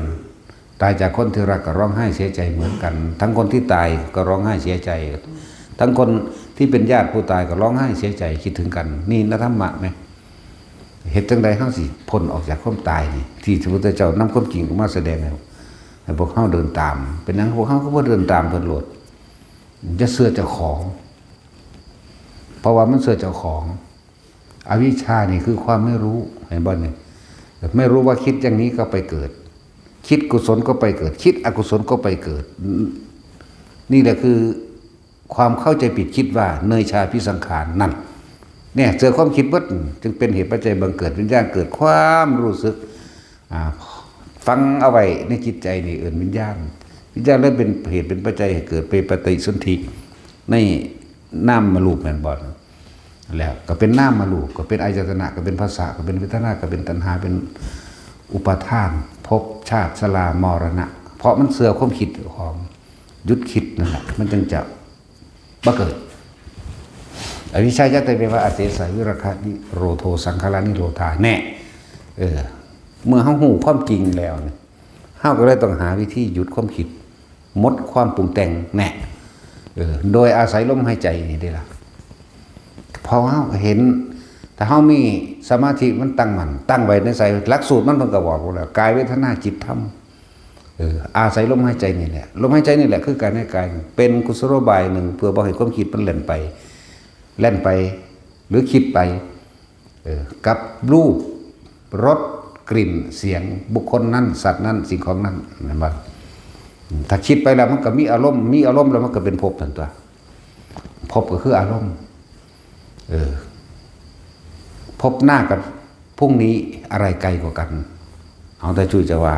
ตายจากคนที่รักก็ร้องไห้เสียใจเหมือนกันทั้งคนที่ตายก็ร้องไห้เสียใจทั้งคนที่เป็นญาติผู้ตายก็ร้องไห้เสียใจคิดถึงกันนี่นธรรมะไหมเหตุจังใดเฮาสิพ้นออกจากความตายนี่ที่พระพุทธเจ้านำความจริงออกมาแสดงให้พวกเฮาเดินตามเป็นหยังพวกเฮาก็บ่เดินตามเพิ่นโลดจะเชื่อเจ้าของเพราะว่ามันเชื่อเจ้าของอวิชชานี่คือความไม่รู้เห็นบ่เนี่ยไม่รู้ว่าคิดอย่างนี้ก็ไปเกิดคิดกุศลก็ไปเกิดคิดอกุศลก็ไปเกิดนี่แหละคือความเข้าใจผิดคิดว่าเนยชาพิสังขารนั่นเนี่ยเจอความคิดวัดจึงเป็นเหตุปัจจัยบังเกิดวิญญาณเกิดความรู้สึกฟังเอาไว้ในจิตใจนี่เอิ้นวิญญาณ วิญญาณเลยเป็นเหตุเป็นปัจจัยให้เกิดเป็นปฏิสนธิในน้ำมารูปแม่นบ่แล้วก็เป็นน้ำมารูปก็เป็นอายตนะก็เป็นภาษาก็เป็นเวทนาก็เป็นตัณหาเป็นอุปาทานภพชาติชรามรณะเพราะมันเสื่อความคิดของยุดคิดนั่นแหละมันจึงจะบ่เกิดอวิชชายัตติเปว่าอเสสะวิราคะนิโรโทสังขารานิโรธาแน่เมื่อเฮาฮู้ความจริงแล้วเนี่ยเฮาก็เลยต้องหาวิธีหยุดความคิดหมดความปรุงแต่งแน่โดยอาศัยลมหายใจนี่ได้ล่ะพอเฮาเห็นถ้าเฮามีสมาธิมันตั้งมั่นตั้งไว้ในใจหลักสูตรมันเพิ่นก็บอกแล้วกายเวทนาจิตธรรมอาศัยลมหายใจนี่แหละลมหายใจนี่แหละคือการให้กายเป็นกุศโลบายหนึ่งเพื่อบ่ให้ความคิดมันเล่นไปหรือคิดไปกับรูปรสกลิ่นเสียงบุคคลนั้นสัตว์นั้นสิ่งของนั้นนั่นว่าถ้าคิดไปแล้วมันก็มีอารมณ์แล้วมันก็เป็นภพทันตัวภพก็คืออารมณ์ภพหน้ากับพรุ่งนี้อะไรไกลกว่ากันเอาแต่ช่วยจะว่า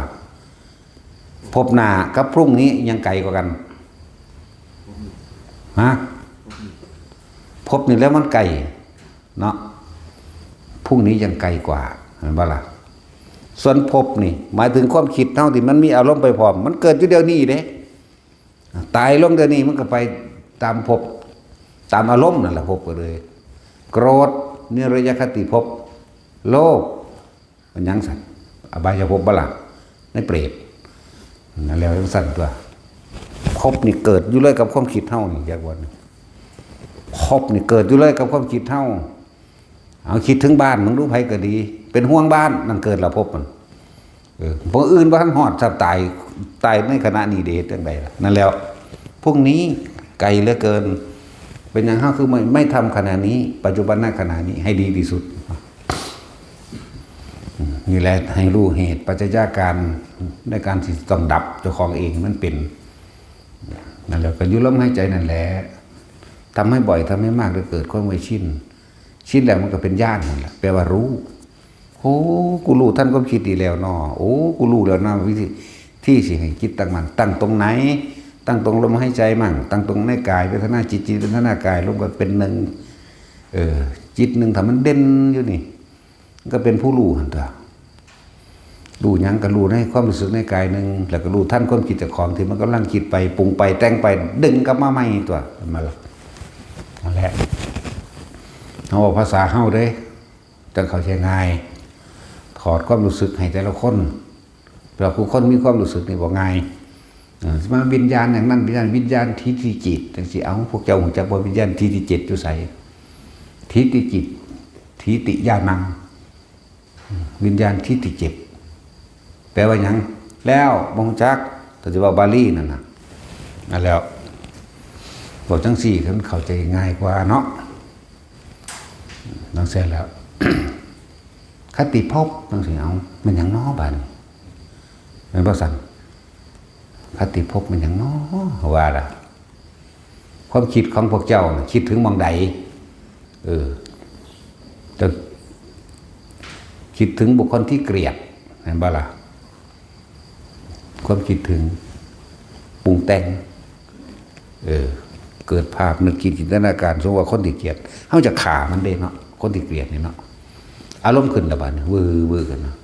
ภพหน้ากับพรุ่งนี้ยังไกลกว่ากันฮะภพนี่แล้วมันไกลเนาะพรุ่งนี้ยังไกลกว่าเห็นป่ะล่ะส่วนภพนี่หมายถึงความคิดเท่าที่มันมีอารมณ์ไปพร้อมมันเกิดอยู่เดียวนี้เด้ตายลงเดี๋ยวนี้มันก็ไปตามภพตามอารมณ์นั่นแหละภพก็เลยโกรธนิรยคติภพโลภมันยังสัตว์อบายภพบ่ล่ะในเปรตนั่นแล้วยังสั่นตัวภพนี่เกิดอยู่เลยกับความคิดเท่านี่อย่างวันภพนี่เกิดอยู่เลยกับความคิดเท่าเอาคิดถึงบ้านมึงรู้ไผก็ดีเป็นห่วงบ้านนั่นเกิดแล้วภพมันพวกอื่นบ่ทันฮอดจะตายในขณะนี้เดชจังไดล่ะนั่นแล้วพวกนี้ไกลเหลือเกินเป็นอย่างเฮาคือไม่ทำขณะนี้ปัจจุบันณขณะนี้ให้ดีที่สุดนี่แหละให้รู้เหตุปัจจัยการในการที่ต้องดับเจ้าของเองมันเป็นนั่นแหละก็อยู่ลมหายใจนั่นแหละทำให้บ่อยทำให้มากเลยเกิดความไวชินแล้วมันก็เป็นญาณนั่นแหละแปลว่ารู้โอ้กูรู้ท่านก็คิดดีแล้วเนาะโอ้กูรู้แล้วนะวิธีที่สิให้คิดตั้งมันตั้งตรงไหนตั้งตรงลมหายใจมั่งตั้งตรงในกายเวทนาจิตเวทนากายรวมกันเป็นหนึ่งจิตหนึ่งถ้ามันเด่นอยู่นี่ก็เป็นผู้รู้หั่นตัวรู้ยังก็รู้ในความรู้สึกในกายหนึ่งแล้วก็รู้ท่านความคิดจากของที่มันกำลังคิดไปปรุงไปแต่งไปดึงกลับมาใหม่ตัวมาละนั่นแหละเอาภาษาเฮาเด้จังเขาใช้ง่ายถอดความรู้สึกให้แต่ละคนเราผู้คนมีความรู้สึกนี่บ่ง่ายมาวิญญาณอย่างนั้นวิญญาณทิฏฐิจิตจังสิเอาพวกเจ้าหูจักบ่วิญญาณทิฏฐิจิตอยู่ไสทิฏฐิจิตทิฏฐิญาณังวิญญาณทิฏฐิจิตแปลว่าหยังแล้วบ่ฮู้จักแต่สิว่าบาลีนั่นน่ะนั่นแล้วบอกจังซี่มันเข้าใจง่ายกว่าเนาะนังเสร็จแล้ว คติภพจังซี่เอามันหยังน้อบัดนี้แม่นบ่ซั่นคติภพมันหยังน้อว่าล่ะความคิดของพวกเจ้าคิดถึงมองใดจะคิดถึงบุคคลที่เกลียดเห็นบ่ล่ะความคิดถึงปรุงแต่งเกิดภาพนึกคิดจินตนาการสมมติว่าคนที่เกลียดเฮาจะฆ่ามันเด้เนาะคนที่เกลียดนี่เนาะอารมณ์ขึ้นละบัดวื้อกันเนาะ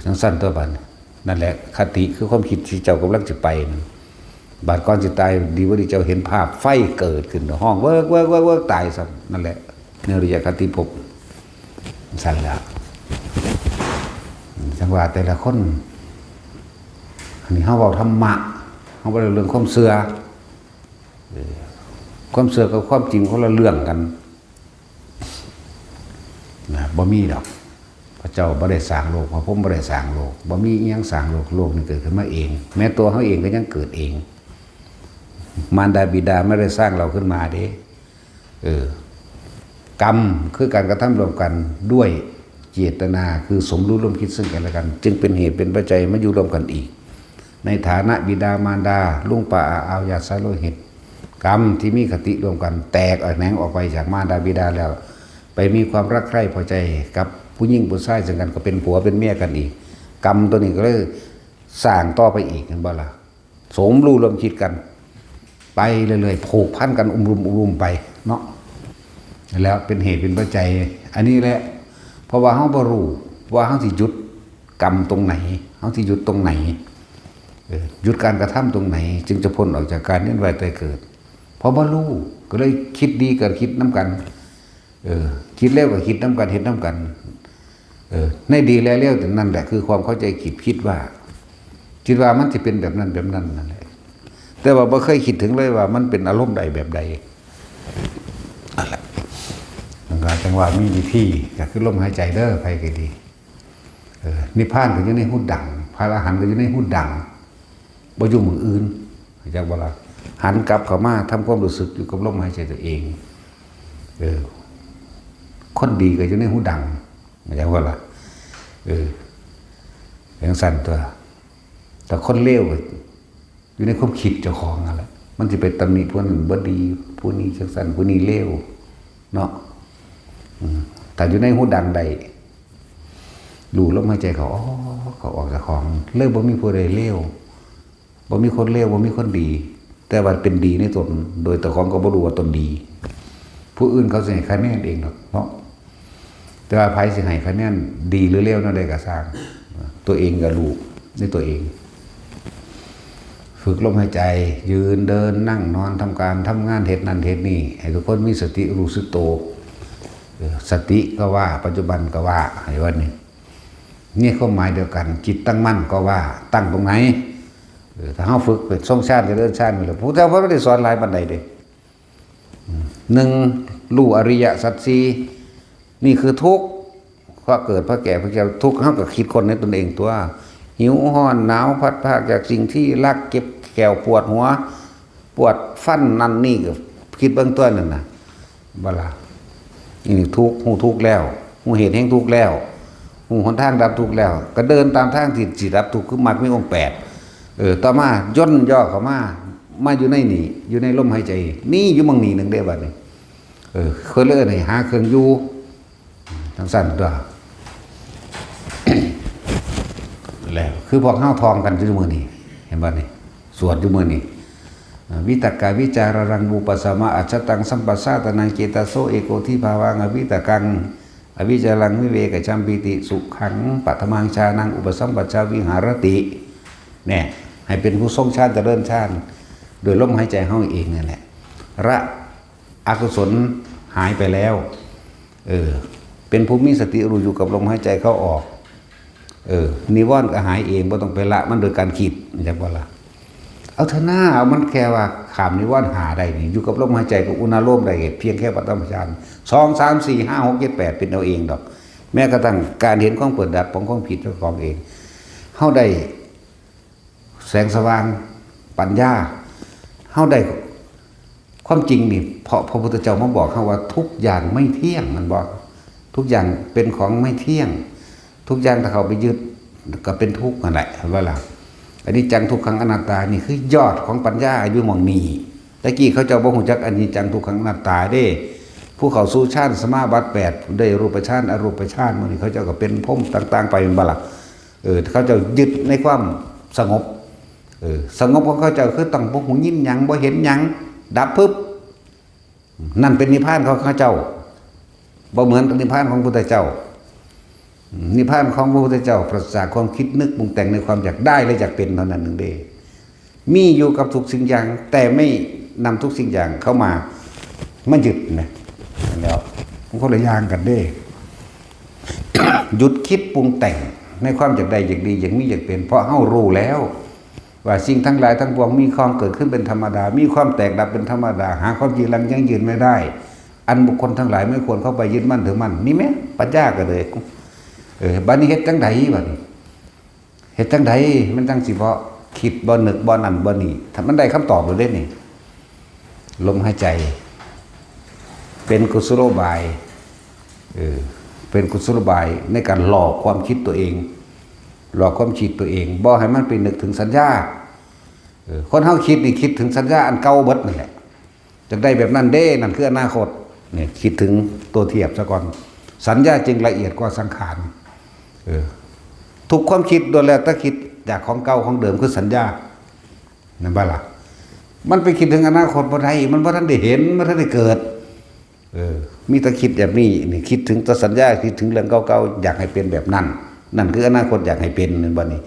จังซั่นตัวบัดนั่นแหละคติคือความคิดที่เจ้ากำลังจะไปบาดก่อนสิตายดีว่าดีเจ้าเห็นภาพไฟเกิดขึ้นห้องเวิร์กตายซั่นนั่นแหละเนริยคติภพสั่นแล้วจังว่าแต่ละคนอันนี้เฮาเว้าธรรมะเฮาบ่ได้เรื่องความเชื่อความเชื่อกับความจริงคนละเรื่องกันนะบ่มีดอกพระเจ้าบ่ได้สร้างโลกพระพุทธบ่ได้สร้างโลกบ่มีอีหยังสร้างโลกนี่เกิดขึ้นมาเองแม้ตัวเฮาเองก็ยังเกิดเองมารดาบิดาไม่ได้สร้างเราขึ้นมาเด้กรรมคือการกระทำรวมกันด้วยเจตนาคือสมรู้ร่วมคิดซึ่งกันและกันจึงเป็นเหตุเป็นปัจจัยมาอยู่รวมกันอีกในฐานะบิดามารดาลุงป้าอาอาวญาติสายโลหิตกรรมที่มีคติรวมกันแตกแหนงออกไปจากมารดาบิดาแล้วไปมีความรักใคร่พอใจกับผู้หญิงผู้ชายซึ่งกันก็เป็นผัวเป็นเมียกันอีกกรรมตัวนี้ก็เลยสร้างต่อไปอีกเห็นบ่ล่ะ สมรู้ร่วมคิดกันไปเรื่อยๆผูกพันกันรุมไปเนาะแล้วเป็นเหตุเป็นปัจจัยอันนี้แหละเพราะว่าเฮาบ่รู้ว่าเฮาสิหยุดกรรมตรงไหนเฮาสิหยุดตรงไหนหยุดการกระทำตรงไหนจึงจะพ้นออกจากการเวียนว่ายตายเกิดเพราะบ่รู้ก็เลยคิดดีกับคิดน้ำกันคิดเร็วกับคิดน้ำกันเห็นน้ำกันในดีแล้วเร็วแต่นั่นแหละคือความเข้าใจผิดคิดว่ามันจะเป็นแบบนั้นนั่นแหละแต่ว่าบ่เคยคิดถึงเลยว่ามันเป็นอารมณ์ใดแบบใดอะไรจังหวะมีวิธีก็คือลมหายใจเด้อไปก็ดีนิพพานก็อยู่ในหูดังพระอรหันต์ก็อยู่ในหูดังบ่อยู่มืออื่นจักบ่ล่ะหันกลับเข้ามาทำความรู้สึกอยู่กับลมหายใจตัวเองคนดีก็อยู่ในหูดังจักบ่ล่ะอย่างสั่นตัวแต่คนเลวก็อยู่ในความคิดเจ้าของนั่นแหละมันสิไปตำหนิผู้นั้นบ่ดีผู้นี้จังสั่นผู้นี้เลวเนาะแต่อยู่ในหูดังใดดูลมหายใจเขาออกจากของเลิกบ่มีผู้ใดเลวบ่มีคนเลวบ่มีคนดีแต่ว่าเป็นดีในตนโดยแต่ของก็บ่รู้ว่าตนดีผู้อื่นเขาสิให้คะแนนเองหรอกเนาะแต่ว่าไผสิให้คะแนนดีหรือเลวนั่นใดก็สร้างตัวเองก็รู้ในตัวเองฝึกลมหายใจยืนเดินนั่งนอนทำการทำงานเฮ็ดนั่นเฮ็ดนี่ให้ทุกคนมีสติรู้สึกโตสติก็ว่าปัจจุบันก็ว่าให้ว่านี่ความหมายเดียวกันจิตตั้งมั่นก็ว่าตั้งตรงไหนถ้าเฮาฝึกเป็นทรงชาติจะเดินชาตินี่แหละพุทธเจ้าบ่ได้สอนหลายปานใดเด้1รู้อริยสัจ4นี่คือทุกข์เพราะเกิดเพราะแก่เพราะเจ็บทุกข์เฮาก็คิดคนในตนเองตัวหิวร้อนหนาวพัดพากจากสิ่งที่รักเก็บแก้วปวดหัวปวดฟันนั่นนี่ก็คิดเบื้องต้นนั่นน่ะบ่ล่ะนี่ทุกข์ฮู้ทุกข์แล้วฮู้เหตุแห่งทุกข์แล้วฮู้หนทางดับทุกข์แล้วก็เดินตามทางที่สิดับทุกข์คือมรรคมีองค์8ต่อมาย่นย่อเข้ามาอยู่ในนี่อยู่ในลมหายใจนี่อยู่มั่งนี่นึงเด้บัดนี้เคยเลิกให้หาเครื่องอยู่ทั้งสั้นตัวแล้วคือพวกเฮาทองกันอยู่มื้อนี้เห็นบ่นี่สวดอยู่มื้อนี้วิตกาวิจารังบูปสมะอัจฉตังสัมปัสสาตนังเจตโสเอโกทิภาวังอวิตกังอวิจารังวิเวกจัมปิติสุขังปัทมังชานังอุปสัมปชาวิหารติเนี่ยให้เป็นผู้ทรงชาติเจริญชาติโดยลมหายใจเฮาเองนั่นแหละละอกุศลหายไปแล้วเป็นผู้มีสติรู้อยู่กับลมหายใจเข้าออกนิวรณ์ก็หายเองบ่ต้องไปละมันโดยการคิดจังบ่ล่ะเอาเถอะหน้าเอามันแค่ว่าขามนิวรณ์หาได้นี่อยู่กับลมหายใจกับอุณาโลมได้เพียงแค่ปฐมฌาน2 3 4 5 6 7 8เป็นเอาเองดอกแม้กระทั่งการเห็นของเปิดดับของผิดเจ้าของเองเฮาได้แสงสว่างปัญญาเฮาได้ความจริงนี่เพราะพระพุทธเจ้ามาบอกเฮาว่าทุกอย่างไม่เที่ยงมันบอกทุกอย่างเป็นของไม่เที่ยงทุกอย่างถ้าเขาไปยึดก็เป็นทุกข์นั่นแหละว่าล่ะอันนี้จังทุกขังอนัตตานี่คือยอดของปัญญาอยู่หม่องนี้ตะกี้เขาเจ้าบ่ฮู้จักอันนี้จังทุกขังอนัตตาเด้ผู้เข้าสู่ฌานสมาบัติ8ได้รูปฌานอรูปฌานมื้อนี้เขาเจ้าก็เป็นพรหมต่างๆไปเป็นบ่ล่ะเขาเจ้ายึดในความสงบสงบของเขาเจ้าคือต้องบ่ฮู้ยินหยังบ่เห็นหยังดับปึ๊บนั่นเป็นนิพพานของเขาเจ้าบ่เหมือนกับนิพพานของพระพุทธเจ้านิพพานของพระพุทธเจ้าปราศจากความคิดนึกปรุงแต่งในความอยากได้และอยากเป็นเท่านั้นหนึ่งเด้มีอยู่กับทุกสิ่งอย่างแต่ไม่นำทุกสิ่งอย่างเข้ามามันหยุดนะแล้วมันคนละอย่างกันเด้ หยุดคิดปรุงแต่งในความอยากได้อยากดีอยากมีอยากเป็นเพราะเฮารู้แล้วว่าสิ่งทั้งหลายทั้งปวงมีความเกิดขึ้นเป็นธรรมดามีความแตกดับเป็นธรรมดาหาความยืนยั่งยืนไม่ได้อันบุคคลทั้งหลายไม่ควรเข้าไปยึดมั่นถือมั่นนี่แม่ปัญญาก็เลยบัดนี้เฮ็ดจังไดบัดนี้เฮ็ดจังไดมันจังสิบ่คิดบ่นึกบ่นั่นบ่นี่ถ้ามันได้คำตอบแล้วเด้นี่ลมหายใจเป็นกุศโลบายเป็นกุศโลบายในการหลอกความคิดตัวเองหลอกความคิดตัวเองบ่ให้มันไปนึกถึงสัญญาคนเฮาคิดนี่คิดถึงสัญญาอันเก่าเบิดนั่นแหละจังได้แบบนั้นเด้นั่นคืออนาคตเนี่ยคิดถึงตัวเทียบซะก่อนสัญญาจึงละเอียดกว่าสังขารทุกความคิดโดยแล้วถ้าคิดจากของเก่าของเดิมคือสัญญา นั่นบ่ล่ะมันไปคิดถึงอนาคตบ่ได้มันบ่ทันได้เห็นมันทันได้เกิดมีแต่คิดแบบนี้นี่คิดถึงแต่สัญญาคิดถึงเรื่องเก่าๆอยากให้เป็นแบบนั้นนั่นคืออนาคตอยากให้เป็นนั่นบ่นี่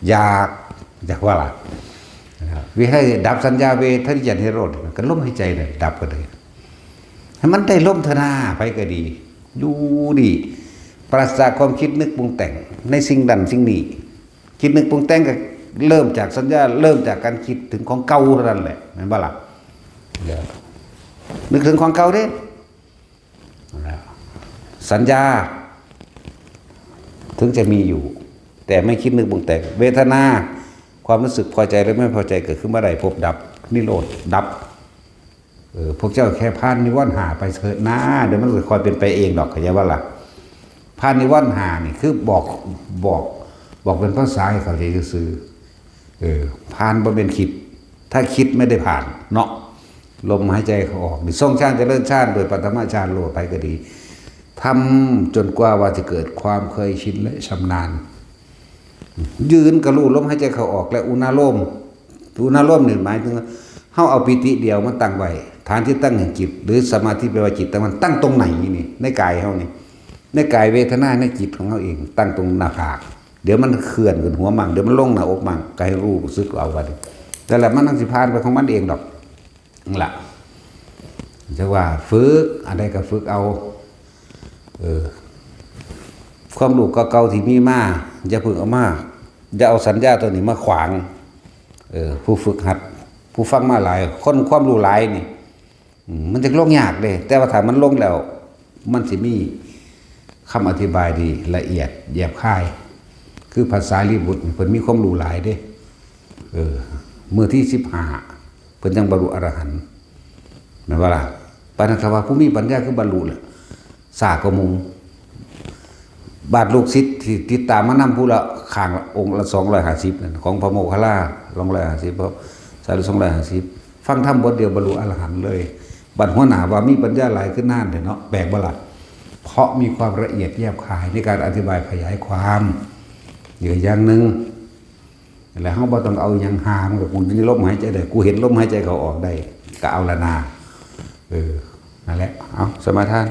อยากว่าล่ะวิให้ดับสัญญาเวทนิยันให้โรดก็ลมหายใจเลยดับก็เลยให้มันได้ลมเถอะนาไปก็ดีอยู่ดีปราศจากความคิดนึกปรุงแต่งในสิ่งดันสิ่งนี้คิดนึกปรุงแต่งก็เริ่มจากสัญญาเริ่มจากการคิดถึงของเก่าเท่านั้นแหละเห็นบ่ล่ะนึกถึงของเก่าเด้สัญญาถึงจะมีอยู่แต่ไม่คิดนึกปรุงแต่งเวทนาความรู้สึกพอใจหรือไม่พอใจเกิดขึ้นเมื่อใดพบดับนิโรธดับพวกเจ้าแค่ผ่านนิวรณ์หาไปเถิดนะเดี๋ยวมันจะคอยเป็นไปเองดอกเข้าใจว่าล่ะผ่านนิวรณ์หานี่คือบอกเป็นภาษาให้เขาใจซื่อผ่านบ่เป็นคิดถ้าคิดไม่ได้ผ่านเนาะลมหายใจเขาออกนี่ทรงชาติเจริญชาติโดยปฐมฌานโลดไปก็ดีทำจนกว่าจะเกิดความเคยชินและชำนาญยืนกระลู่ลมหายใจเขาออกและอุณาโลมนี่หมายถึงเฮาเอาปิติเดียวมันตั้งไว้ฐานที่ตั้งแห่งจิตหรือสมาธิแปลว่าจิตแต่มันตั้งตรงไหนนี่ในกายเฮานี่ในกายเวทนาในจิตของเฮาเองตั้งตรงหน้าผากเดี๋ยวมันเคลื่อนขึ้นหัวมั่งเดี๋ยวมันลงหน้าอกมั่งกายรู้สึกเอาว่าดิแต่ละมันนั่งสิพานไปของมันเองดอกนั่นล่ะจะว่าฝึกอะไรก็ฝึกเอาความรู้เก่าๆที่มีมาอย่าพึ่งเอามาอย่าเอาสัญญาตัวนี้มาขวางผู้ฝึกหัดผู้ฟังมาหลายคนความรู้หลายนี่มันจะลงยากเลยแต่ว่าถ้ามันลงแล้วมันสิมีคำอธิบายดีละเอียดแยบคายคือภาษาลีบุตรเพิ่นมีความรู้หลายเด้มื้อที่15เพิ่นจังบรรลุอรหันต์แม่นบ่ล่ะปานนั้นว่าผู้มีปัญญาคือบรรลุแหละสากมุงบาทลูกศิษย์ที่ติดตามมานำผู้ละข้างองค์ละ250นั่นของพระโมคคัลลา250เพราะสารี250ฟังธรรมบทเดียวบรรลุอรหันต์เลยบัดหัวหน้าว่ามีปัญญาหลายขึ้นนานเนาะแปลกบ่ล่ะเพราะมีความละเอียดแยบคายในการอธิบายขยายความอย่างนึงแล้วเฮาบ่ต้องเอาหยังหามกับกูนี่ลมหายใจได้กูเห็นลมหายใจเขาออกได้ก็เอาละนานั่นแหละเอาสมาทาน